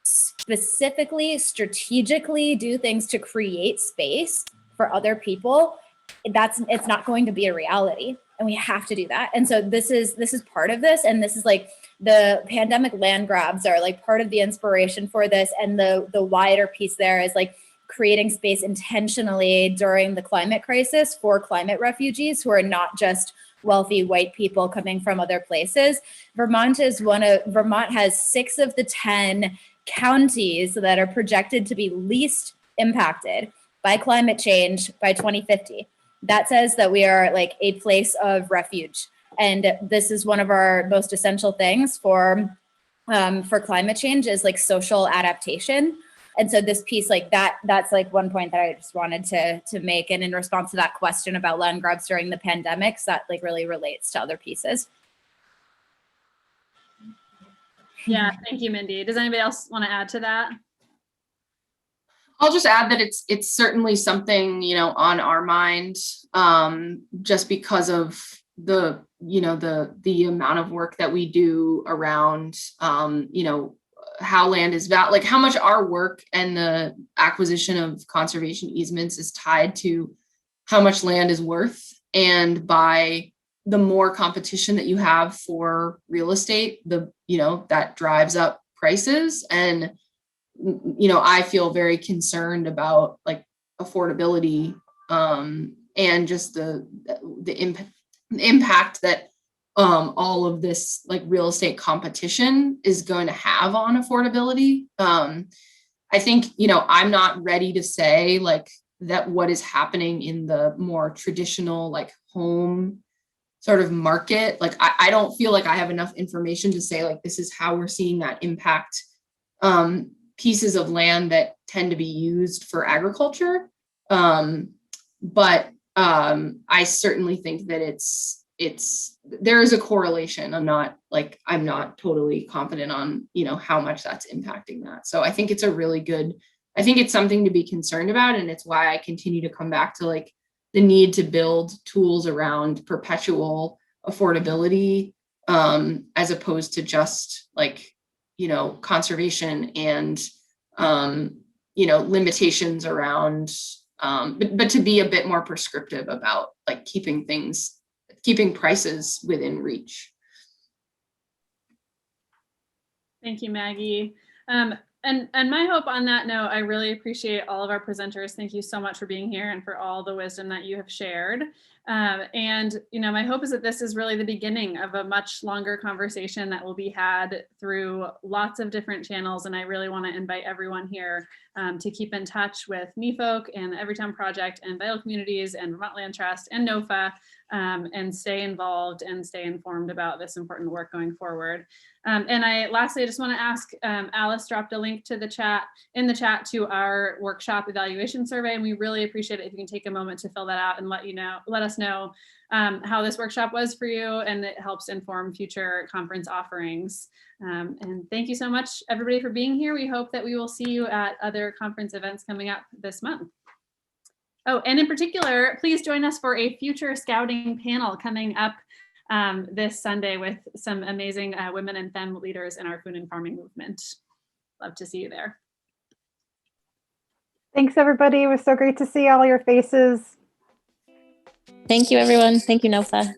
specifically, strategically do things to create space for other people, it's not going to be a reality. And we have to do that. And so this is part of this. And this is the pandemic land grabs are part of the inspiration for this. And the wider piece there is creating space intentionally during the climate crisis for climate refugees who are not just wealthy white people coming from other places. Vermont has 6 of the 10 counties that are projected to be least impacted by climate change by 2050. That says that we are a place of refuge. And this is one of our most essential things for for climate change is like social adaptation. And so this piece, like that's like one point that I just wanted to make. And in response to that question about land grabs during the pandemics, that like really relates to other pieces. Yeah, thank you, Mindy. Does anybody else want to add to that? I'll just add that it's certainly something, you know, on our mind, just because of the, you know, the amount of work that we do around, you know, how land is like how much our work and the acquisition of conservation easements is tied to how much land is worth. And by the more competition that you have for real estate, you know, that drives up prices. And you know, I feel very concerned about like affordability, and just the impact that all of this like real estate competition is going to have on affordability. I think, you know, I'm not ready to say like that what is happening in the more traditional like home sort of market. Like I don't feel like I have enough information to say like this is how we're seeing that impact pieces of land that tend to be used for agriculture. But I certainly think that there is a correlation. I'm not totally confident on, you know, how much that's impacting that. So I think it's I think it's something to be concerned about. And it's why I continue to come back to like the need to build tools around perpetual affordability, as opposed to just like, you know, conservation and, you know, limitations around, but to be a bit more prescriptive about like keeping prices within reach. Thank you, Maggie. And my hope on that note, I really appreciate all of our presenters. Thank you so much for being here and for all the wisdom that you have shared. And, you know, my hope is that this is really the beginning of a much longer conversation that will be had through lots of different channels. And I really want to invite everyone here to keep in touch with NEFOC and the Everytown Project and Vital Communities and Vermont Land Trust and NOFA, and stay involved and stay informed about this important work going forward. And lastly, I just want to ask, Alice dropped a link to the chat to our workshop evaluation survey, and we really appreciate it if you can take a moment to fill that out and let us know how this workshop was for you, and it helps inform future conference offerings. And thank you so much, everybody, for being here. We hope that we will see you at other conference events coming up this month. Oh, and in particular, please join us for a future scouting panel coming up this Sunday with some amazing women and femme leaders in our food and farming movement. Love to see you there. Thanks, everybody. It was so great to see all your faces. Thank you, everyone. Thank you, NOFA.